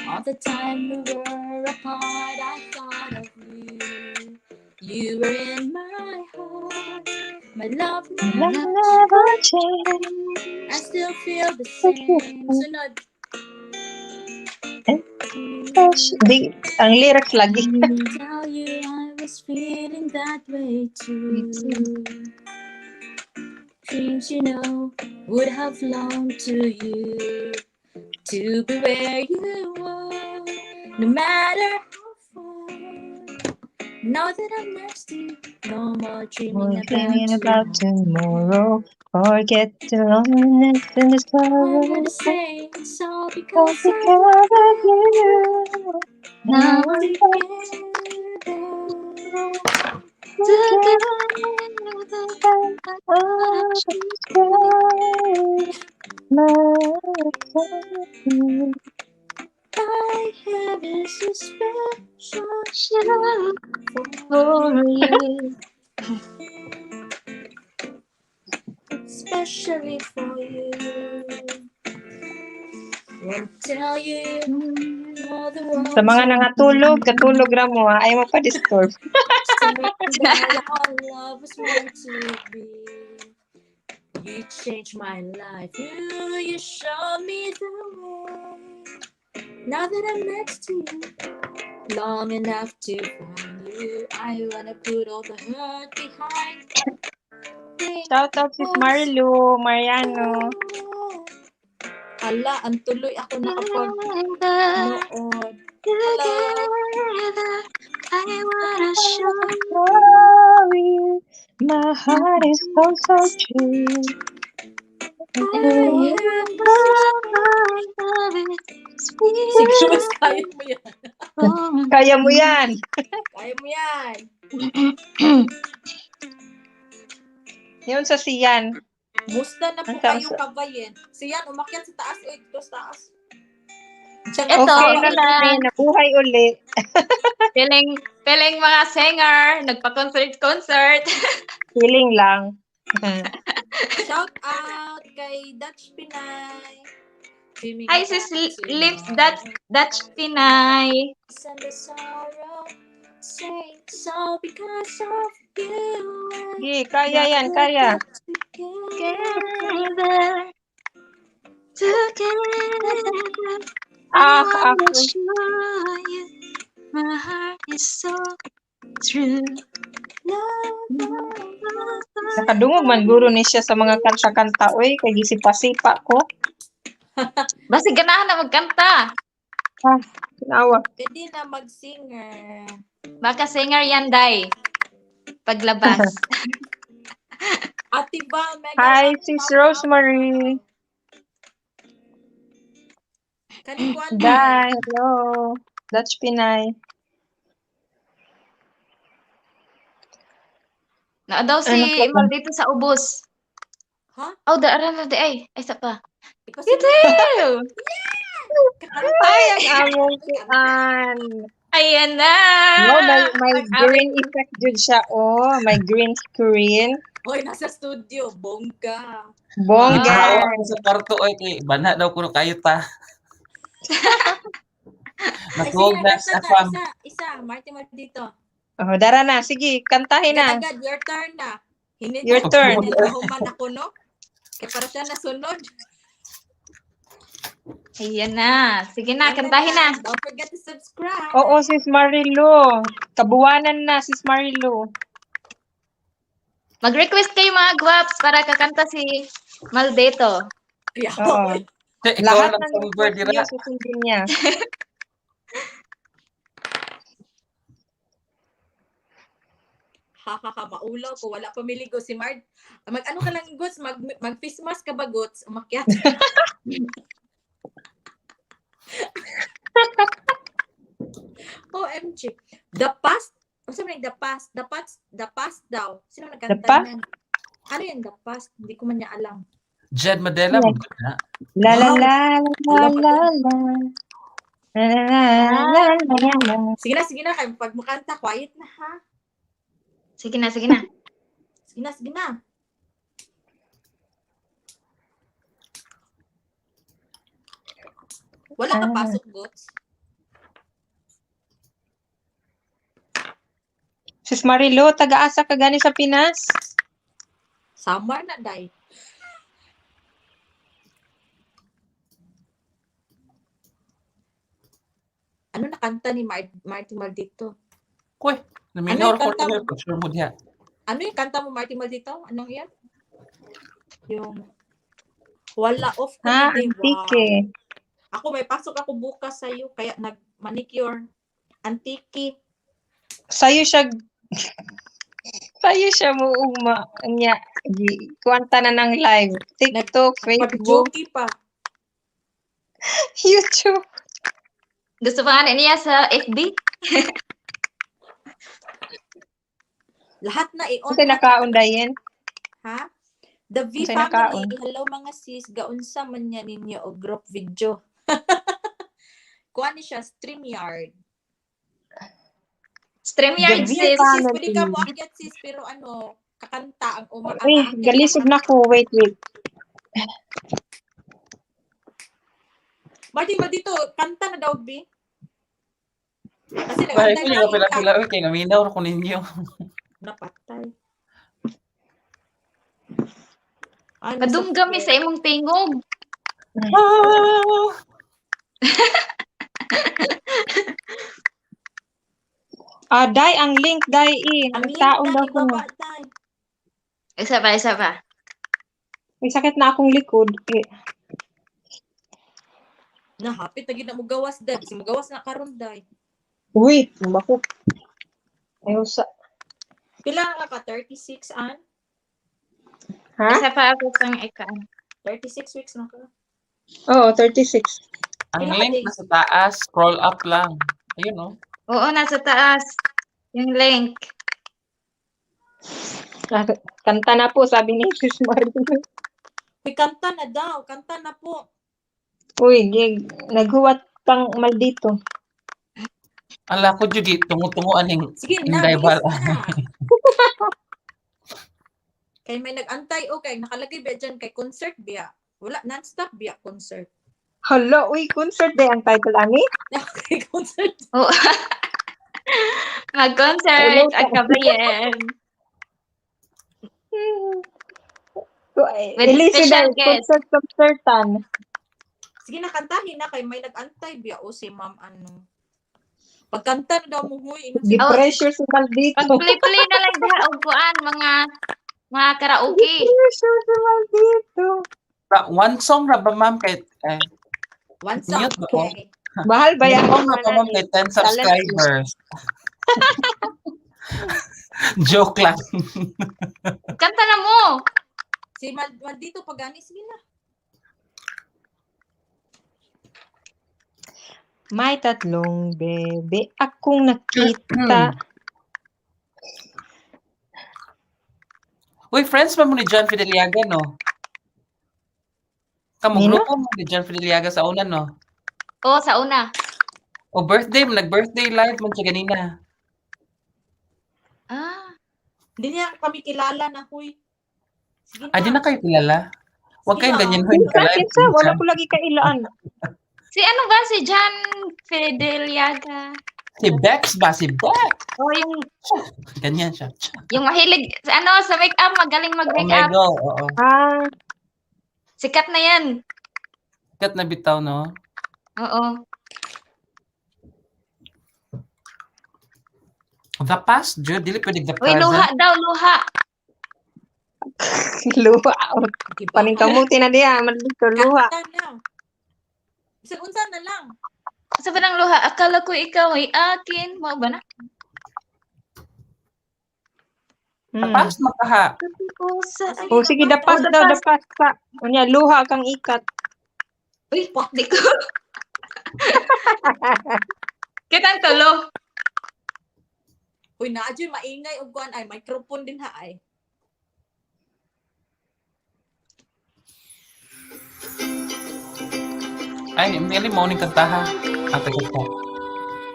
All the time we were apart, I thought of you. You were in my heart. My love Love never never change. I still feel the same. Sunod. Ang lyrics lagi. Tell you I was feeling that way too. Dreams, you know, would have longed to you, to be where you are, no matter how far. Now that I'm next to you, no more dreaming About tomorrow. Forget the loneliness and the I sorrow. wanna say it's all because Because of you. Now I'm I'm I have is a special For you. especially for you. Won't tell you all the world. Sa mga nangatulog, katulog ra mo ha. Ayaw mo pa disturb. that our love was meant to be. You changed my life. You showed me the way. Now that I'm next to you, long enough to find you, I wanna put all the hurt behind. Shout out sis Marilu, Mariano. Ala, ang tuloy ako nakapag-nood. Together, I wanna show Sorry, my heart is so true. Sige, mas kaya mo yan. Kaya mo yan. Kaya mo yan. Yun sa Sian. Musta na po Ang kayo sarap. kabayin? Siyan, umakyat sa taas. Uy, ito sa taas. Ito, Okay ito na lang. kami, nabuhay uli. Piling mga singer, nagpa-concert. Feeling lang. Shout out kay Dutch Pinay. Hi, sis Lips, Dutch Pinay. Send the sorrow say so because of you. Sige, kaya yan, kaya. Together, together, Ah, I wanna ako. show you my heart is so true. Nakadungog man guro ni siya sa mga kanta-kanta. Uy, kay gisipa-sipa ko. Basta ganahan na magkanta. Ah, tinawa. Pwede na mag-singer. Baka singer yan, Day. Paglabas. Ate Val, mega Hi, love Sis shout out. Rosemary. Kanikuan Dai, hello. Dutch Pinay. Na daw si Ano ka ba? Imal dito sa ubos. Ha? Oh, daaran na di ay. Ay, sa pa. Ipasunod. Ew! Ay, ang among kuan. Ayan na! No, may Ang green effect jud siya. Oh, may green screen. Hoy, nasa studio. Bongga. Bongga. Nakahawa ko sa kwarto oy kay bana daw kuno kayo ta. Ay, Natuog sige, na kanta sa ka. fam. Isa. Marty mo dito. Oh, dara na. Sige, kantahin na. Agad, your turn na. Hindi Your turn. Human ako, no? Kaya para siya nasunod. Ayan na. Sige na, kantahin na. Don't forget to subscribe. Oo, Sis Marilu. Kabuwanan na, Sis Marilu. Mag-request kayo mga guwaps para kakanta si Maldeto. Yeah. Oo. Ikaw Lahat lang ng sa Uber request niyo dira. susundin niya. Maulaw ko. Wala pamiligo si Mard. Mag-ano ka lang, Goods? Mag-face mask ka ba, Goods? Umakyat. OMG. The past? Ano sabi the past? The past daw. Sino nagkanta The past? niyan? Ano yung the past? Hindi ko man niya alam. Jed Madela Yeah. mo ba na? La la Wow. la la la la. La la la la la. Sige na. Kaya pag makanta, quiet na ha. Sige na, sige na. Sige na. Wala ka pasok, Goods. Sis Marilu, taga-asa ka gani sa Pinas? Summer na, day. Ano nakanta ni Marty Maldito? Koy, naminaw Ano yung ko kanta ko sure mo diha. Ano yung kanta mo, Marty Maldito? Anong yan? Yung wala off ko Ha, today. antike. Wow. Ako may pasok ako bukas sa iyo kaya nag-manicure. Antiki. Sayo siya mo ugma niya. Kuwanta na ng live. TikTok, Facebook, Pag-jogi pa. YouTube. Gusto pa nga niya sa FB? Lahat na i-on. Kasi nakaundayin. Ha? The V Unsay family. nakaon? Hello mga sis. Gaunsa man niya ninyo o group video. Kuha ni siya, StreamYard. StreamYard, The sis. Sis, family. pwede ka mo akyat sis, pero ano, kakanta ang Uy, galisod na ko. Wait. Martin, ba dito, kanta na daw, B. Kasi Bahay ko nag-antay yung na pila-pila oy kay naminaw ko ninyo. napatay. Ano, Padunggami sa imong tingog. Dai, ang link, Dai, Ang link Nagtaon na, daw ko. ibaba tayo. Isa pa. May sakit na akong likod. Nahapit, naging na mo gawas, Dad. Kasi mo gawas na karon, Dad. Uy, bako. Ayaw sa... Pila nga ka? 36, an? Ha? Isa pa ako pang ikaan. 36 weeks na ka. Oo, 36. Ang Ilang link days? na sa taas, scroll up lang. Ayun oh. Oo, nasa taas. Yung link. Kanta na po, sabi ni Sis Marilu. May kanta na daw. Kanta na po. Uy, naghuwat pang maldito. Ala ko jud tungo-tungo aning Sige na, Inday bilis bala. na. Kay may nag-antay, okay. Nakalagay ba dyan kay concert biya? Wala, non-stop biya concert. Hala, uy, concert day ang title, ani? Kay concert. Oo. Mag-concert ang kabayan. With Elise special dahil guest. concertan. Sige na, kantahin na kay may nag-antay biya o si ma'am ano. Pagkanta na daw mo huy. Gi-pressure si Maldito. Pag-play na lang diha og kuan mga karaoke. Gi-pressure si Maldito. One song ra ba ma'am kay One song, Mute ba ko? okay. Mahal ba yan? One song ra ba ma'am kay 10 subscribers. Joke lang. Kanta na mo. Si Maldito pagani, sige na. May tatlong bebe akong nakita. Uy, friends pa mo ni John Fideliaga, no? Kamu Nino? grupo mo ni John Fideliaga sa una, no? Oo, sa una. O birthday mo, nag-birthday live mo siya ganina. Ah, Hindi niya kami kilala na huy. Sige na. Ah, di na kayo kilala? Huwag Sige kayong na. ganyan huy. Kinsa, wala ko lagi kailaan. si ano ba si John Fideliaga? Si Bex ba? Si Bex! Oh, Ganyan siya. yung mahilig ano sa make-up, magaling Oh my mag-make-up. God, oo. Ah, Sikat na 'yan. Kat na bitaw, no? Oo. The past, Jude. Dili pwede the Uy, present. luha daw, luha. luha. Diba? Paningkamuti na diya, Maldito, luha. Kanta na. Isang unsa na lang. Sa ba ng luha? Akala ko ikaw ay akin. Mo ba na? The past, makaha. O sige, dapat daw, dapat sa. Unya, luha kang ikat. Uy, di ko. Kitang tulo. Uy, naadyo maingay og kuan ay microphone din ha ay. Ay, hindi mo uning kantaha. Ate ko po.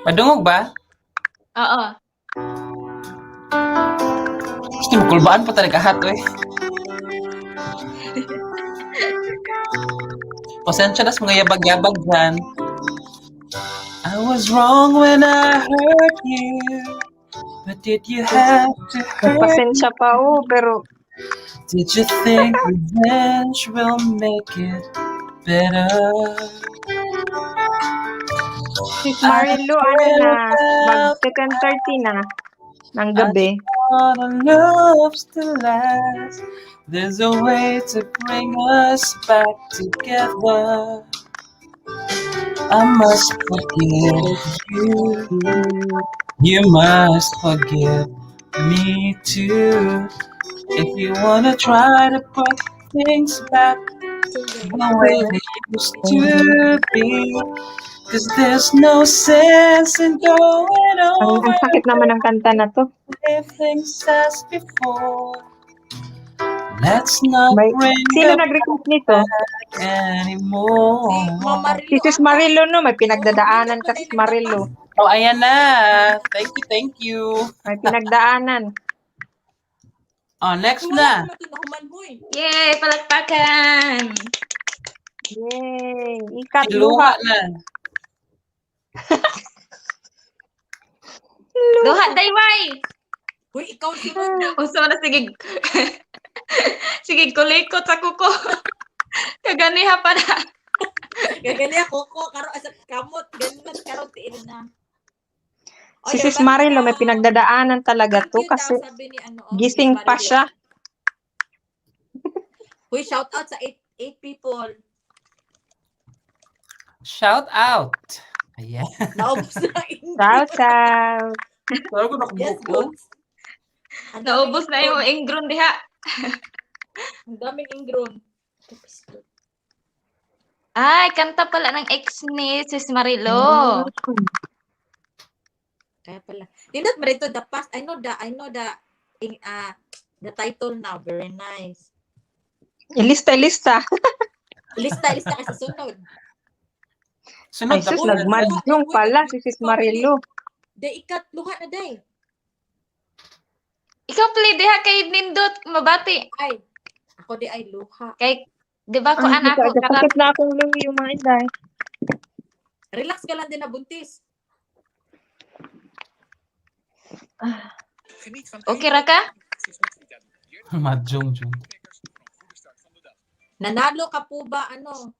Madungog ba? Oo. Gusto mo kulbaan pa talaga hat, eh. Pasensya na sa mga yabag-yabag dyan. I was wrong when I hurt you. But did you have to hurt me? Pasensya pa, pero Did you think revenge will make it better? si Marilu, ano na, mag-second 30 na, ng gabi. All the loves to last. There's a way to bring us back together. I must forgive you. You must forgive me too. If you wanna try to put things back the way they used to be. Cause there's no sense in going Ang over sakit naman ng kanta na to. things as before. Let's not May, bring sino them nag-request nito? anymore. Si Ma'am Marilo. Si Sis Marilu, no? May pinagdadaanan ka, Sis Marilu. Oh, ayan na. Thank you. May pinagdaanan. Oh, next Wala na. naman ito nahuman huy. Yay, palakpakan. Yay! Ikat, Luha luha. na. Luha, dayway. Huy, ikaw sunod. Uso na sige. Sige, kulikot sa kuko. Kaganiha pa na. Gagani ako ko karo asa kamot ganun karo tiin na. Si Sis Marilu, may pinagdadaanan talaga to kasi gising pa siya. Huy, shout out sa 8 people. Shout out. Ayan. Naubos na English. Shout out. Pero ko Yes, nakubuko. good. Ang Naubos na daming yung ingron diha. Ang daming ingron. Ay, kanta pala ng ex ni Sis Marilo. Kaya pala. Tindot marito the past. I know the title now. Very nice. Ilista. Lista kasi sunod. Sunod Ay, sus, ako. nagmadyong pala si Sis Marilu. Day ikat luha na day. Ikaw play diha kay Nindot mabati. Ay. Ako di ay luha. Kay di ba ko Ay, anak ko karat sakit na akong luwi yung mga inday. Relax ka lang din na buntis. Okay ra ka? Mahjong-jong. Nanalo ka po ba? Ano?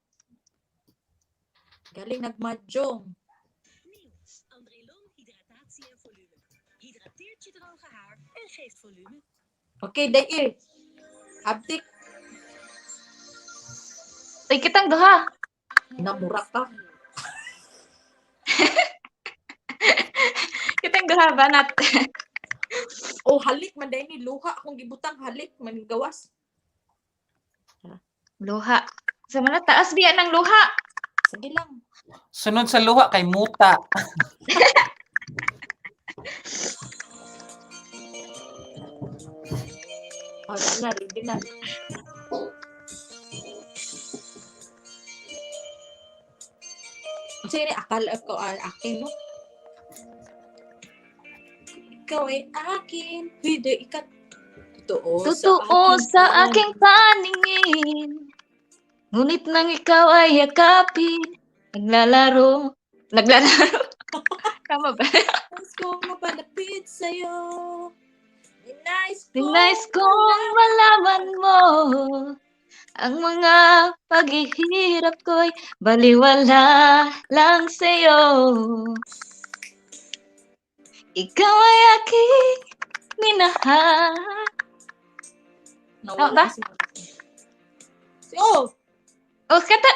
Galing nagmadjong. Nieuws. Andrelon hydratatie en volume. Hydrateert je droge haar en geeft volume. Okay, Dair. Abdik, Uy, kitang duha. namura ka. Kitang duha banat. Oh, halik man dahil ni luha akong gibutang halik man gawas. Luha. Sa mana taas biya ng luha. Sige lang. Sunod sa luha kay muta. Oh, na, ready na. Sige, akala ko akin, no? Ikaw ay akin. Hindi, ikat. Totoo sa aking paningin. Ngunit nang ikaw ay yakapin. Naglalaro. Tama ba? Nais kong mapalapit sa'yo. Nais kong malaman mo. Ang mga paghihirap ko'y baliwala lang sa'yo. Ikaw ay aking minahal. Nawala ba? si Oh! O, kata.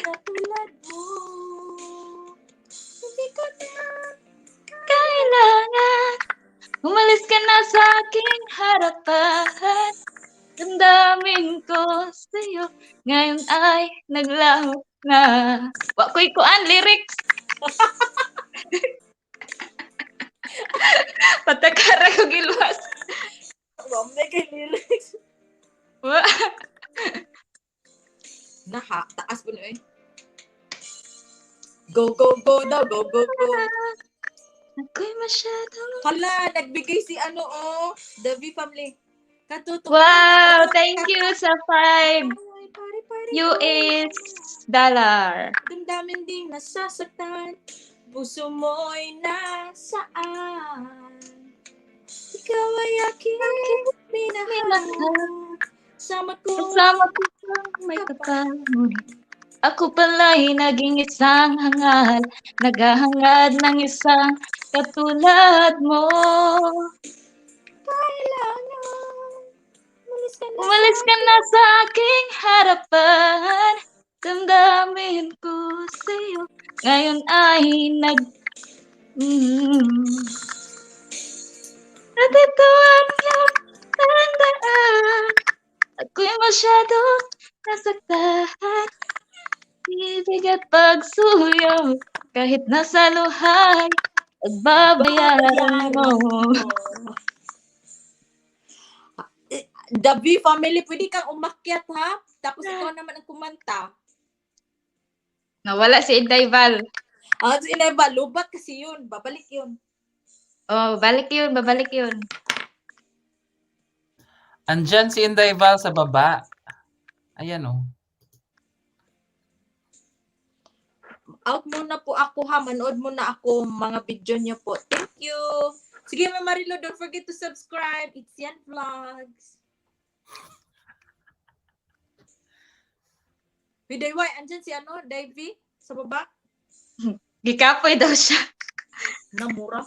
Katulad mo. Hindi ko na. Kailangan umalis ka na sa aking harapan. Damdamin ko sa'yo. Ngayon ay naglaho na. Wa ko'y kuan lyrics. Patakara ko giluwas. Mamay kay lyrics. Wa. Naha, taas po na eh. Go, go, go daw. Go, go, go. Ako'y masyadong... Hala, nagbigay si The V family. Katutok. Wow! Thank you sa 5 Pari. US dollar. Damdamin ding nasasaktan. Puso mo'y nasaan. Ikaw ay aking minahal. Sama ko. Kasama ko may kapal. Ako pala'y naging isang hangal. Naghahangad ng isang katulad mo. Kailangan. Umalis ka na sa aking harapan. Damdamin ko sa'yo. Ngayon ay natituan yung tandaan. Ako'y masyadong nasaktan. Ibig at pagsuyo. Kahit nasa luhay, pagbabayaran mo. The V family, pwede kang umakyat ha? Tapos ikaw naman ang kumanta. Nawala si Inday Val. So inaiba, lubat kasi yun. Babalik yun. Oh, babalik yun. Andyan si Inday Val sa baba. Ayan oh. Out muna po ako ha. Manood muna ako mga video niyo po. Thank you. Sige, Ma'am Marilo, don't forget to subscribe. It's Yan Vlogs. Widayway, andyan si Davey sa baba. Gikapoy daw siya. Namura.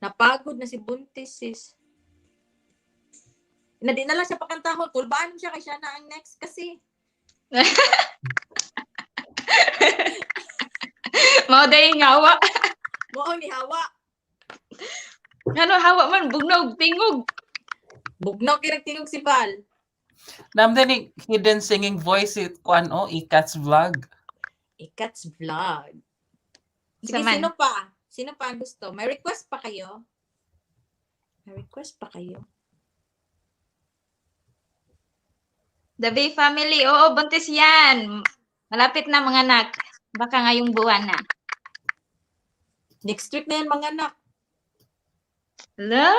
Napagod na si Buntis, sis. Di na lang siya pakantahon. Kulbaan siya kay siya na ang next kasi. Mao day ngawa. Mo ni Hawa. Ano hawa man bugnog tingog. Bugnaw kirag-tingog si Val. Namdan ni hidden singing voice kuan oh, Ikat's vlog. Ikat's Vlog. Sige, Isa man. sino pa? Sino pa ang gusto? May request pa kayo? The Bay family, oo, buntis yan. Malapit na mga anak. Baka ngayong buwan na. Next week na yan, mga anak. Hello.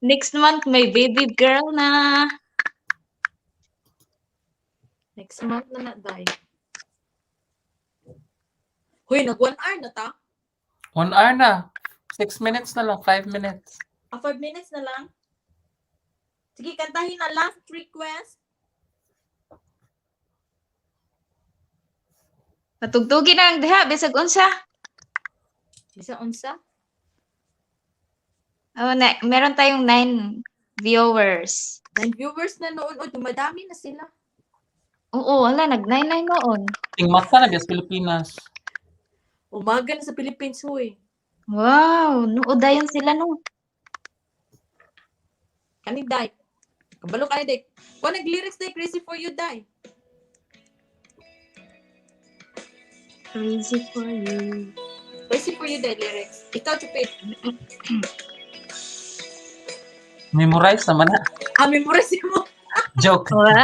Next month, may baby girl na. Next month na Day. Huy, nag 1 hour na ta? 1 hour na. 6 minutes na lang, 5 minutes. 5 minutes na lang. Sige, kantahin na last request. Patugtugin na ang diha, bisag unsa. Bisa unsa? Oh, meron tayong 9 viewers. 9 viewers na noon. O, dumadami na sila. Oo, wala, nag-9 noon. Ting mata na sa Pilipinas. Umaga na sa Philippines, huy. Wow, nuodayon sila no. Kani, Day. Kabalo ka ni, Day. Kung nag-lyrics, Day, crazy for you, Day. Crazy for you. Crazy for you, Day, lyrics. Ikaw, Chupit. Memorize naman na. Memorize mo. Joke. Wow.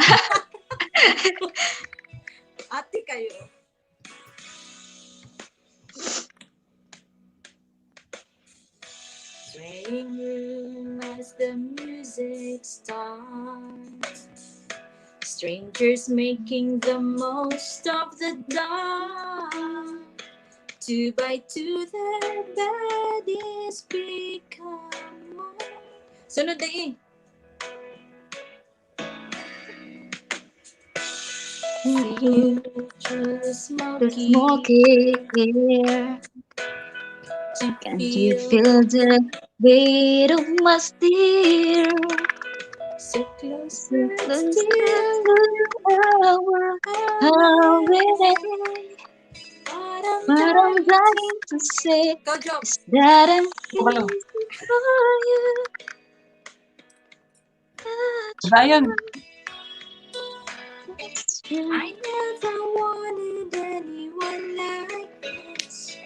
Ate kayo. Swing as the music starts. Strangers making the most of the dark. 2 by 2 their bodies become one. Sunod na eh. See through the The smoky smoky air. Can't you feel the weight of my steel? so close So and close still. how What I'm dying to say Go, Joe. is that I'm Kabalo. crazy for you. Dayan. I never wanted anyone like this.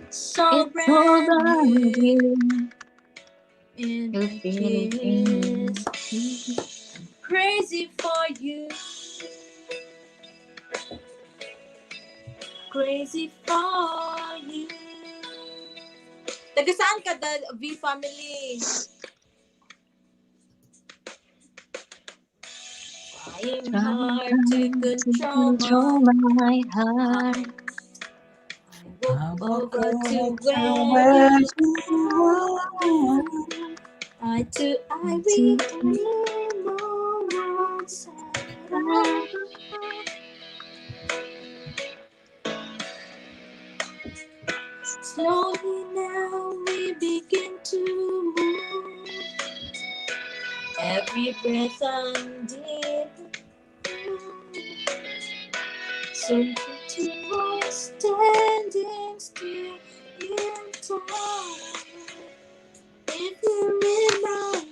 So It's all brand about new you. in You a feel it. kiss. Crazy for you. Crazy for you. Taga saan ka, the V family? Trying hard to control my heart. I woke over to where where you are. eye to eye we dream on outside. Slowly now we begin to move. Every breath undid. So two was standing still in time. If you remember,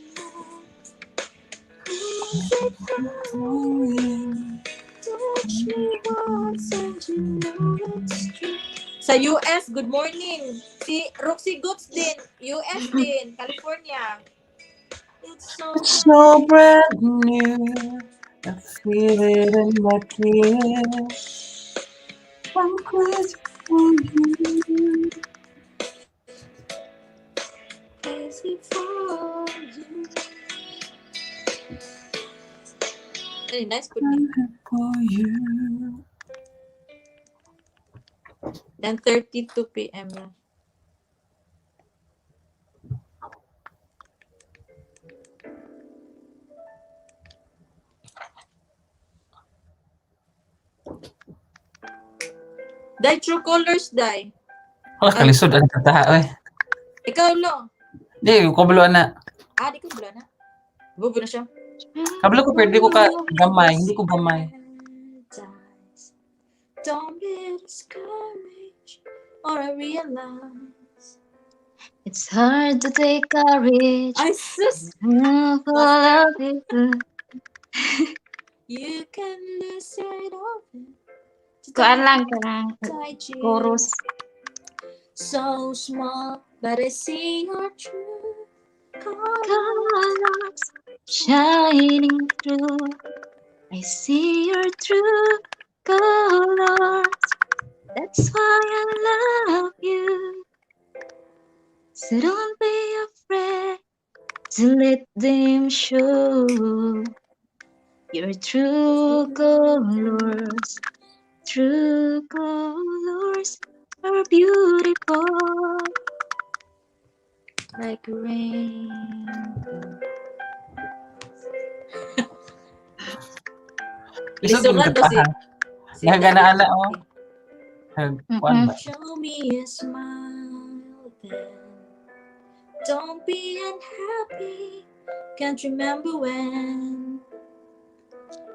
touch me once and you know it's true. Sa US, good morning. Si Roxy Goods din. US din, California. It's so It's so brand new. I feel it in my kiss. I'm crazy for you. crazy for you. Hey, nice good name. For you. 10:32 p.m. na. Dai, true colors, Dai. Wala kalisod ang kataha, eh. Ikaw, Lo. Di, kabalo na. Di ko bula na. Bubo na siya. Kabalo ko, pero di ko ka gamay. Hindi ko gamay. Don't be discouraged, or I realize It's hard to take courage. I sus. You can lose sight of it. Kuan lang ka lang. Tight you. Chorus. So small, but I see your true colors. Colors shining through. I see your true colors. That's why I love you. So don't be afraid to let them show your true colors. True colors are beautiful. like rain. Lisod Lisuran yung to kanta, ha? Nagana-ana, oh. Kuan ba? Show me a smile then. Don't be unhappy. Can't remember when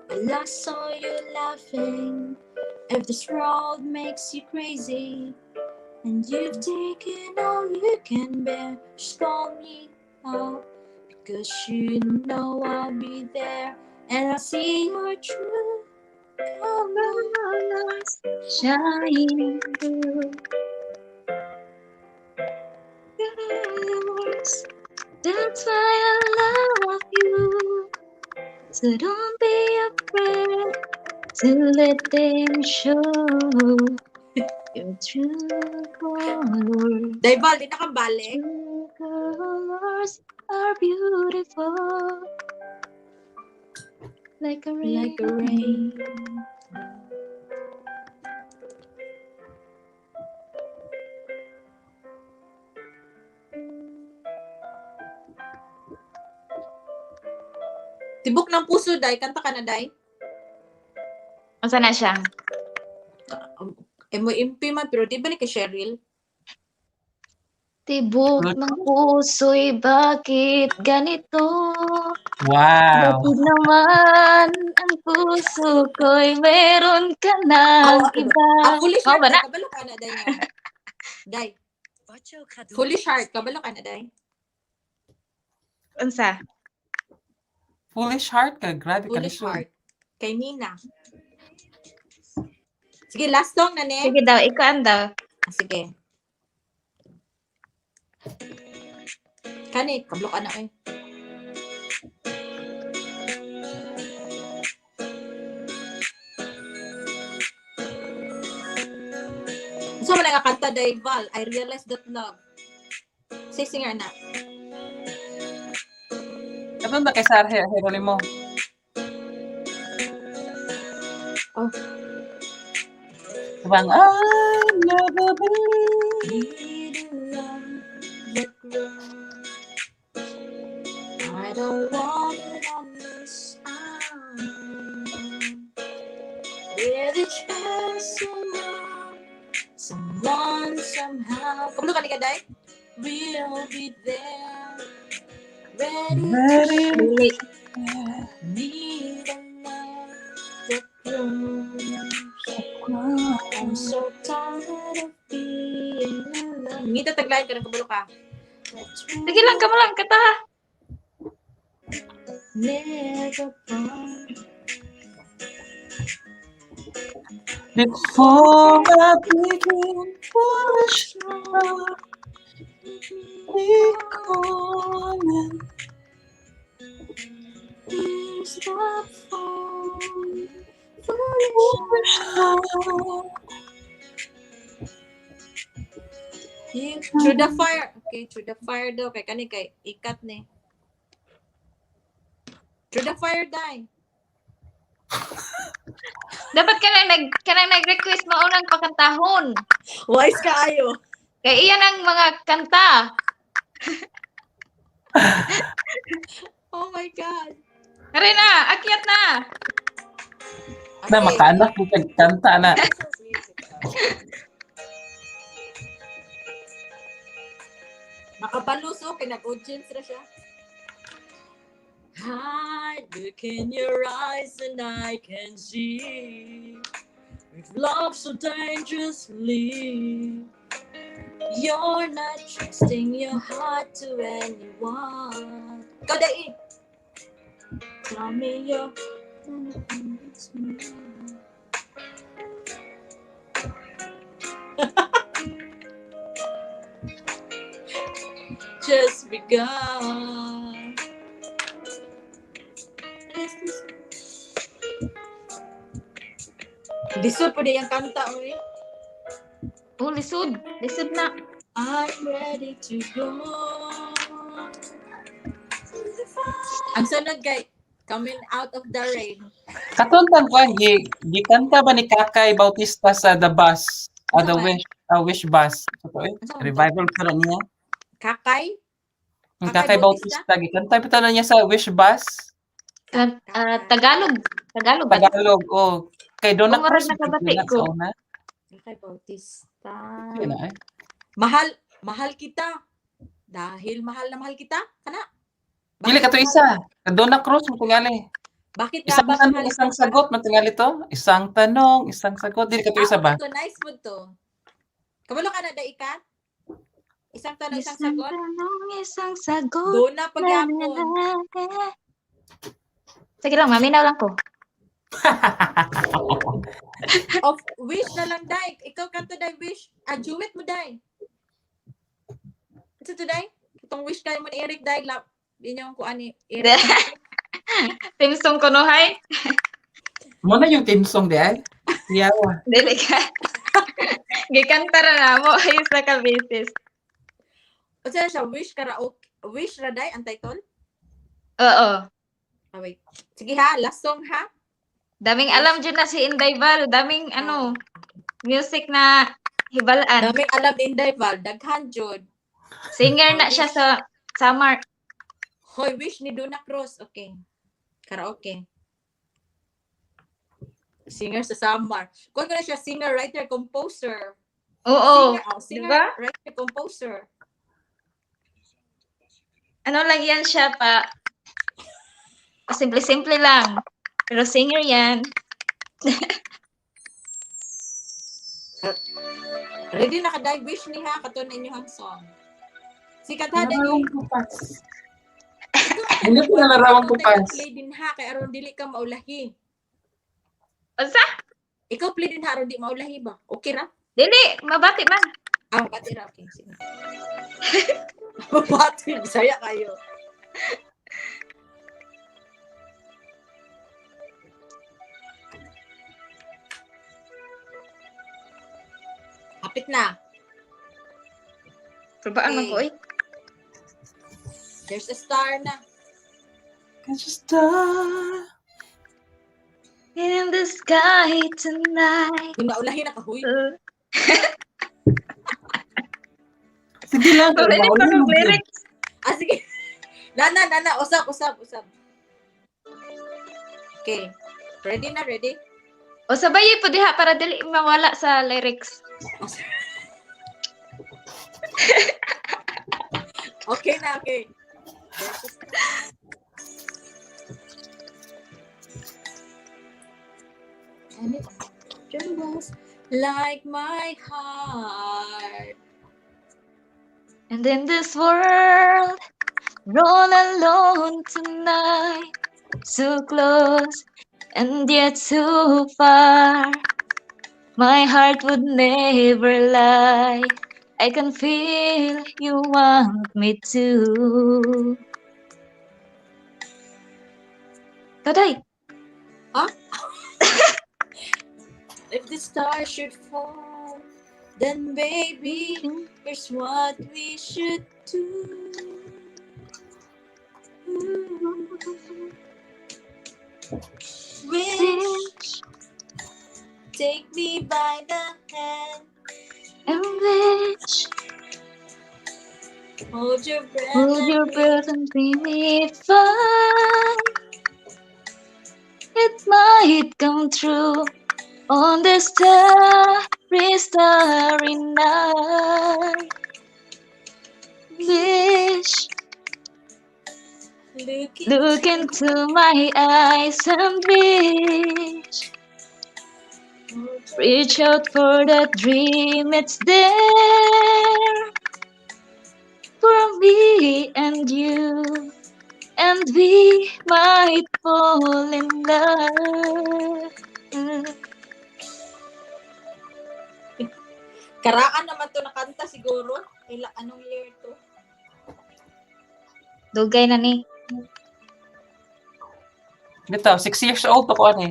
I last saw you laughing. If this road makes you crazy and you've taken all you can bear, just call me out because you know I'll be there and I'll see your true colors. Shine through yours. That's why I love you. So don't be afraid to let them show your true colors. Daibal, di na kang balik. True colors are beautiful, like a rain. Like a rain. Tibok ng puso, Day. Kanta ka na, Day. Asa na siya? Mo impi man, pero di ba ni kay Cheryl? Tibok ng puso'y bakit ganito? Wow. Bakit naman ang puso ko'y meron ka ng iba? Foolish Mao heart, ba na? kabalo ka na, Day. No? Day, Bacho Kadu. foolish heart, kabalo ka na, Day. Unsa? Foolish heart ka, grabe ka Foolish lisod. heart. Kay Nina. Sige, last song na, ne? Sige daw, ikaw daw. Sige. Kani, kablo ka na, eh. So, man nga kanta, Day, Val, I realized that love. Say singer na. Ito na kay Sarah Geronimo. Oh. Sabang, I never believe. Need a love that grows. I don't want it on this island. With each someone somehow. Kablo ka ni Kaday? We'll be there. Ready to Ready. need a love that grows. I'm so tired of being alone. Ngita taglayan ka ng kabalo ka. Sige lang, kamo lang, kata. Never part. Before I begin foolish love, calling. Please stop falling. Foolish love. Through the fire. Okay, through the fire daw. Kay kani kay ikat ni. Through the fire, Day. Dapat kanang nag-request mo unang pakantahon. Wise ka ayo. Kay iyan ang mga kanta. Oh my God. Kare na, akyat na. Na makaanak mo kanta na. Makabaluso, kay nag-audience na siya. I look in your eyes and I can see we've loved so dangerously. You're not trusting your heart to anyone. Go, Dai! Tell me you're... Just begun. Lisod po yung kanta, oy. Oh, lisod. Lisod na. I'm ready to go. Ang sunod kay Coming Out of the Rain. Katuntan ko ang gikanta ba ni Kakay Bautista sa The Bus? The Wish Bus. Ito, revival pa rin niya. Kakay? Ang Kakay Kakay Bautista, gikantay pa tanan niya sa Wish Bus. Tagalog. Tagalog ba? Tagalog, oh. Kay Donna Oo, murag Cruz, nakabati na ko. sa una. Kakay Bautista. Yun na eh. Mahal kita. Dahil mahal na mahal kita. Kana? Dili ka to mahal? isa. Kay Donna Cruz, matingali. Bakit nga Isang ba tanong, mahal isang ikaw? sagot, matingali to. Isang tanong, isang sagot. Dili ka to isa ba? Okay to, nice mo to. Kabalo ka na, Daikan? Isang tanong, isang sagot. Isang sagot. Doon na pagyapon. Sige lang, maminaw lang ko. Of wish na lang, Dai. Ikaw ka to, Dai, wish. Juwit mo, Dai. Ito to, Dai. Itong wish kayo mo ni Eric, Dai. Yun yung kuha ni Eric. Timsong ko no, hay? Muna yung tinsong di ay. Yawa. Dili ka. Gikanta na mo, ayos na ka basis. O siya, wish karaoke. Wish ra, Dai, ang title? Oo. Ah, wait. Sige ha, last song ha. Daming alam dyan na si Inday Val. Daming music na hibalaan. Daming alam ni Inday Val. Daghan, Jod. Singer na siya sa summer. Hoy, wish ni Donna Cruz. Okay. Karaoke. Singer sa summer. Kung na siya, singer, writer, composer. Oo. Singer, Diba? writer, composer. Ano lang yan siya pa. Simple-simple lang. Pero singer yan. Ready na ka-dive wish ni ha. Kato na inyong song. Sikat ha, Narawang dahil. kupas. Hindi ko na narawang kupas. Play din ha. Kaya aron dili ka maulahi. Asa? Ikaw play din ha. Aron di maulahi ba? Okay ra? Dili, mabati man. Bati ra. Okay, sige. Bati. Bisaya kayo. Kapit na. Probaan man ko eh. There's a star na. Catch a star. In the sky tonight. Yung naulahin na kahuy. Sige lang. Pwede pa maulan ng mo, Jud. lyrics. Sige. Nana. Usap. Okay. Ready na, ready? O sabayi po diha para dili mawala sa lyrics. Okay na, okay. And it trembles like my heart. And in this world, we're all alone tonight. So close and yet so far. My heart would never lie. I can feel you want me to. Today, If the stars should fall, then baby, here's what we should do. Wish, take me by the hand, and wish, hold your breath, hold your breath and be me fine. It might come true on this starry night. Wish, look into my eyes and wish. Reach out for that dream, it's there for me and you, and we might fall in love. Karaan naman to nakanta siguro. Anong year to? Dugay na ni. Bitaw, 6 years old ako ani.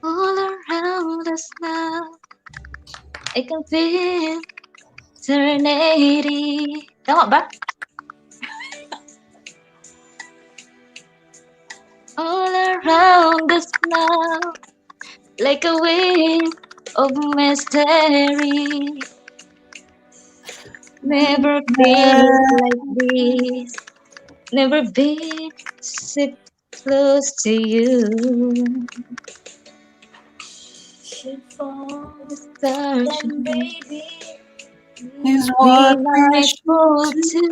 All around us now, I can feel serenity. Tama ba? All around us now, like a wave of mystery. Never feel like this. Never been so close to you. Stars Is we what we might should fall do. to.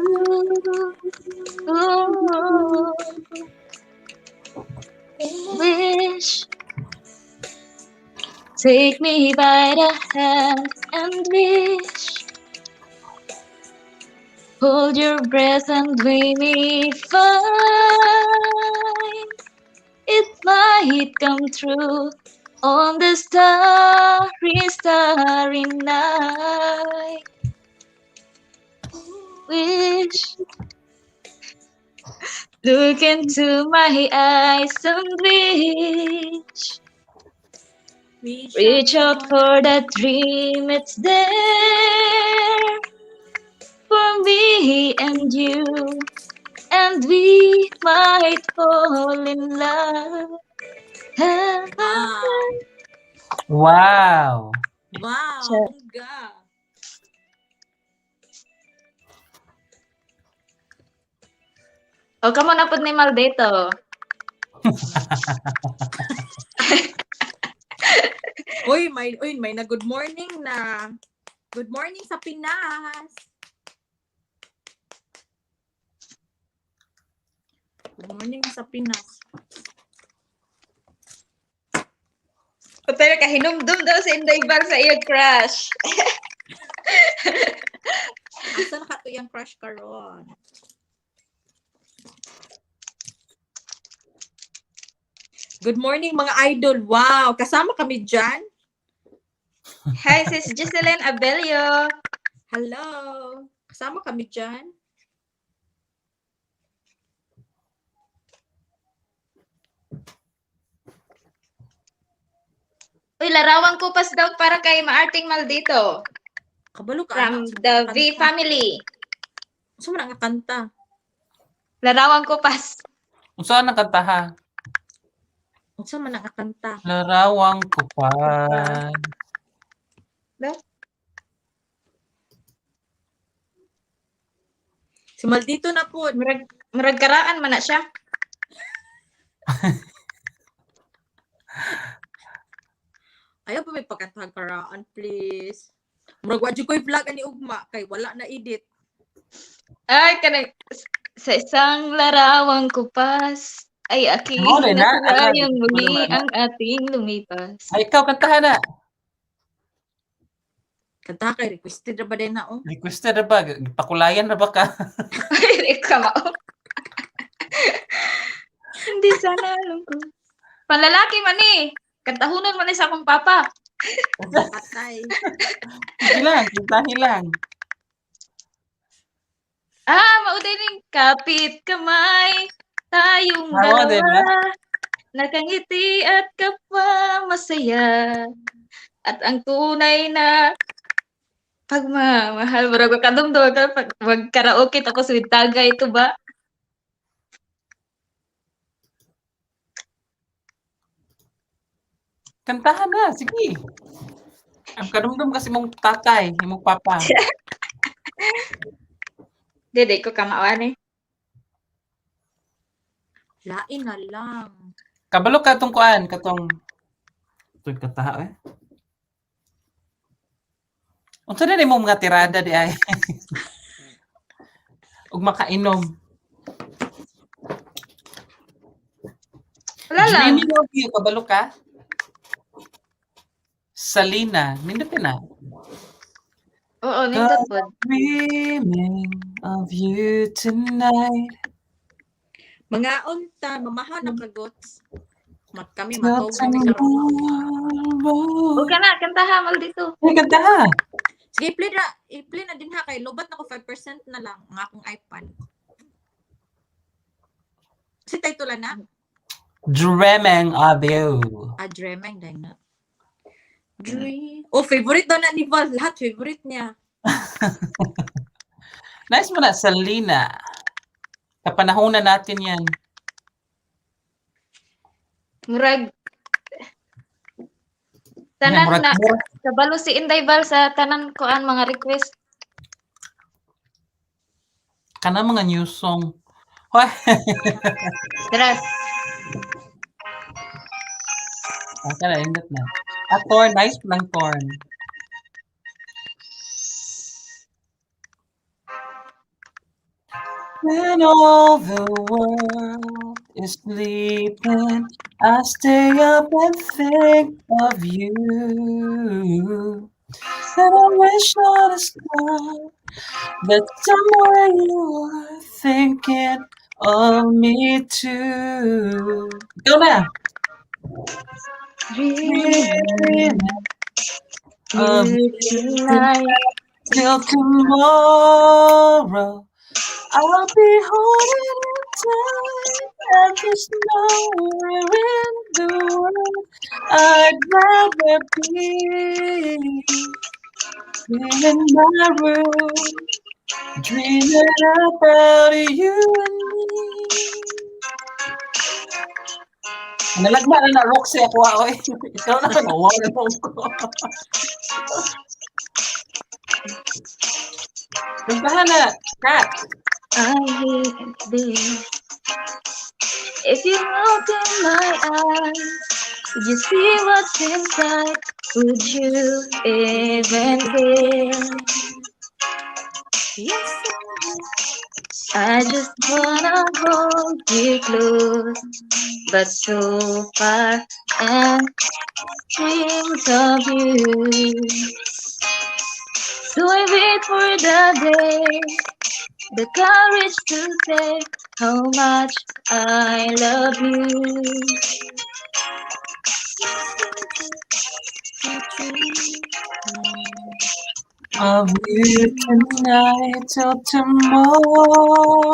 Wish, take me by the hand and wish. Hold your breath and we may find it might come true on the starry, starry night. Wish, look into my eyes and wish. Reach out for that dream, it's there for me and you, and we might fall in love. Wow. Wow. Wow, Sure. bongga. O, kamo na po ni Maldito. Uy, may na good morning na. Good morning sa Pinas. Good morning sa Pinas. Pero kahinumdum daw sa Inday Bar sa iyo, crush. Asa na ka to yung crush karon? Good morning mga idol. Wow, kasama kami dyan. Hi, sis Jocelyn Abelio. Hello. Kasama kami dyan. Uy, larawan ko pas daw para kay Maarting Maldito. Kabalo ka. From the V family. Saan mo nga kanta? Larawan ko pas. Saan ang kanta ha? Saan mo nga kanta? Larawang ko pa. Si Maldito na po. Murag karaan man na siya. Ayaw pa may pagkantang karaan, please. Murag wadyo ko'y vlog ani ugma kay wala na edit. Ay, kanang sa isang larawang kupas ay aking Mo rin, ha? nasulayang Ano? muli Ano? ang ating lumipas. Ay, ikaw, kantahan na. Kanta kay requested na ba din na oh? Requested na ba? Pakulayan na ba ka? Ay, ikaw mao. Hindi sana alam ko. Panlalaki man eh. Kantahunan man eh sa akong papa. Patay. Sige lang, kantahin lang. Maudiling kapit kamay, tayong Tawa din, dalawa, nakangiti at kapwa masaya, at ang tunay na pagmamahal. Murag kadumdum ka pag mag-karaoke tapos with tagay ito ba? Kantahan na, sige. Ang kadumdum kasi mong tatay, mong papa. Dede ko kamawan eh. Lain na lang. Kabalo ka itong kuan, katong... Ito'y kataha eh. Unsa na mo mga tirada di ay? Ug makainom. Wala lang. Dreaming of you, kabalo ka? Salina, nindot ka na. Oo, nindot po. Dreaming of you tonight. Mga unta, mamahaw na kagots. Kami Till matog kami sa tomorrow. Huwag ka na, kantaha, Maldito. Ay, ganda ha. Sige, i-play na din ha kay lobat na ko 5% na lang ang akong iPad. Si title na? Dreaming of you. Dremeng dahil na. Dream. Oh, favorite daw na ni Val. Lahat favorite niya. Nice mo na, Salina. Kapanahonan natin yan. Murag. Tanan na. Kabalo si Inday Val sa tanan ko ang mga request. Kana mga new song. Hoy, Daras. kana indot na. Torn, nice lang Torn. When all the world is sleeping, I stay up and think of you. And I wish on a star that somewhere you are thinking of me too. Ikaw na. Dreaming Of you tonight. till tomorrow. I'll be holding you tight, and there's nowhere in the world I'd rather be in my room, dreaming about you and me. Nalagma na na Roxy ako, oy. Ikaw na, nawawa na ko. Kantahan na, Kat. I hate this. If you look in my eyes, would you see what's inside? Would you even care? Yes. I just wanna hold you close, but so far and dreams of you. So I wait for the day, the courage to say how much I love you. Of you tonight till tomorrow.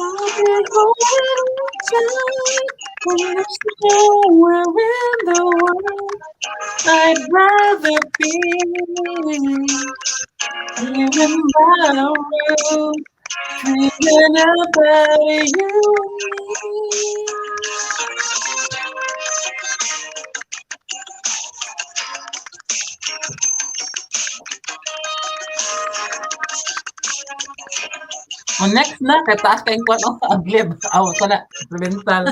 I'll be holding you tight, and there's nowhere in the world I'd rather be here in my room, dreaming about you and me. Next na, kay taas kayong kwan o, aglib. Aw, sana, instrumental.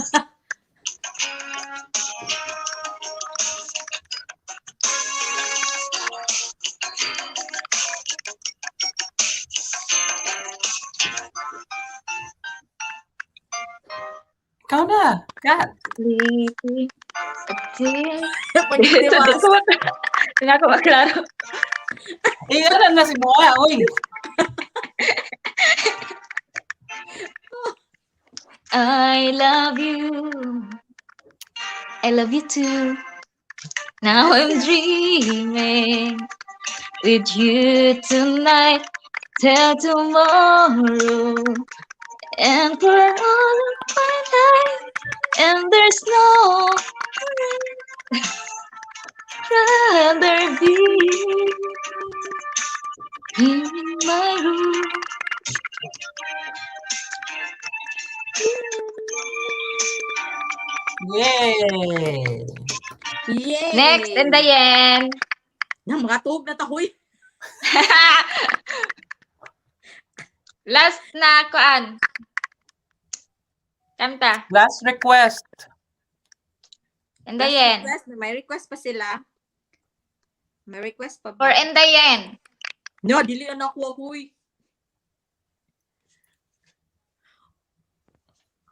Ikaw na, Kat. Sleepy, a tear. Pagdiwas. Hindi ako maklaro. Iyan na si Moa, oy. I love you. I love you too. Now I'm dreaming with you tonight till tomorrow. And for all of my life, and there's no rather be in my room. Yay! Yay! Next, and Diane. Na, mga tuog na tahoy. Last na kuan. Kanta. Last request. And Last Diane. request. May request pa sila. May request pa For ba? and Diane. No, dili na ako huy.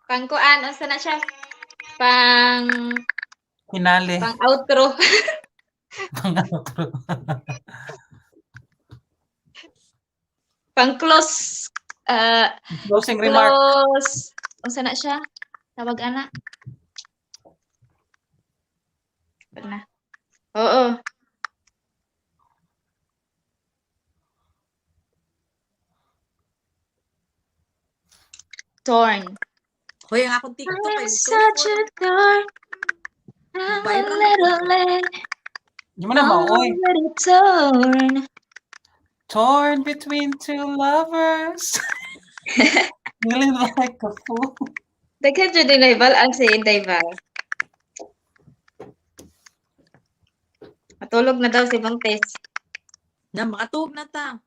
Pang kuan, unsa na siya? Pang Hinali. pang outro. Pang close. Closing remark. Close. Unsa na siya? Tawag ana. Pag na. Oo. Torn. Hoy, ang akong TikTok ay I'm such a dark. I'm a Viral. little late. Di mo na maoy. Already torn. Torn between two lovers. Feeling like a fool. Daghan jud din ang si Inday Val. Matulog na daw si Bang Tess. Na, mga tuog na ta.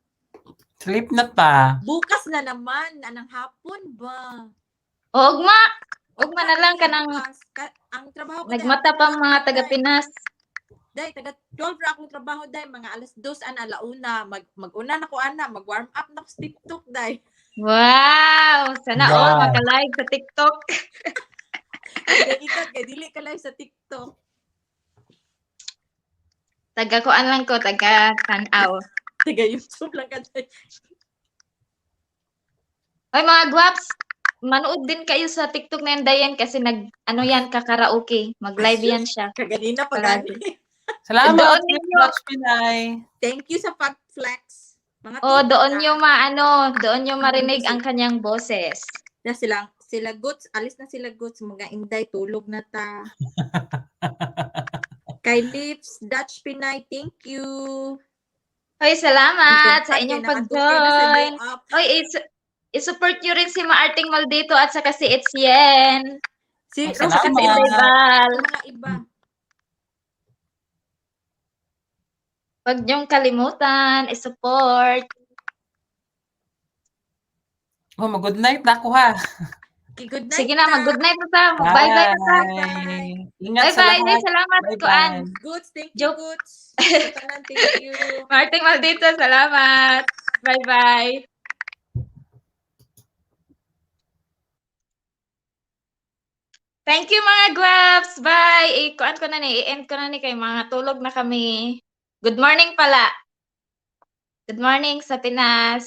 Sleep na ta. Bukas na naman, anang hapon ba? O, ugma na lang ka ng Bukas. Ang trabaho ko nagmata pa mga taga Pinas. Day, taga 12 ra akong trabaho day, mga alas 2 alauna, mag-una na ko ana, mag-warm up na ko sa TikTok day. Wow! Sana all Wow. maka-live sa TikTok. Kaya ikaw, kaya dili ka live sa TikTok. Taga kuan lang ko, taga tanaw. Taga YouTube lang ka day. Oy mga gwaps, manood din kayo sa TikTok na yan, Dayan, kasi ano yan, kakaraoke. Mag-live yan siya. Kaganina pa Parado. gani. Salamat, Doon Miss ninyo. Watch Pinay. Thank you sa pag-flex. Mga Oh, tita. doon nyo marinig ang kanyang boses. Na sila goods, alis na sila goods, mga inday, tulog na ta. Kay Lips, Dutch Pinay, thank you. Hoy, salamat sa inyong pag-join. Up. Hoy, i-support nyo rin si Maarting Maldito at saka si Etienne. Si Ay, At saka si salamat. Inday Val. mga iba. Huwag niyong kalimutan, i-support. Oh, mag-good night na ako ha. Okay, good night. Sige na, mag-good night na ta. Bye-bye na ta. Bye. Ingat sa Bye-bye. lahat. Salamat, Bye-bye. Kuan. Goods, thank you, Joke. Goods. Thank you. Maarting Maldito, salamat. Bye-bye. Thank you mga Guaps. Bye. I-kuan ko na ni, i-end ko na ni kay mga tulog na kami. Good morning pala. Good morning sa Pinas.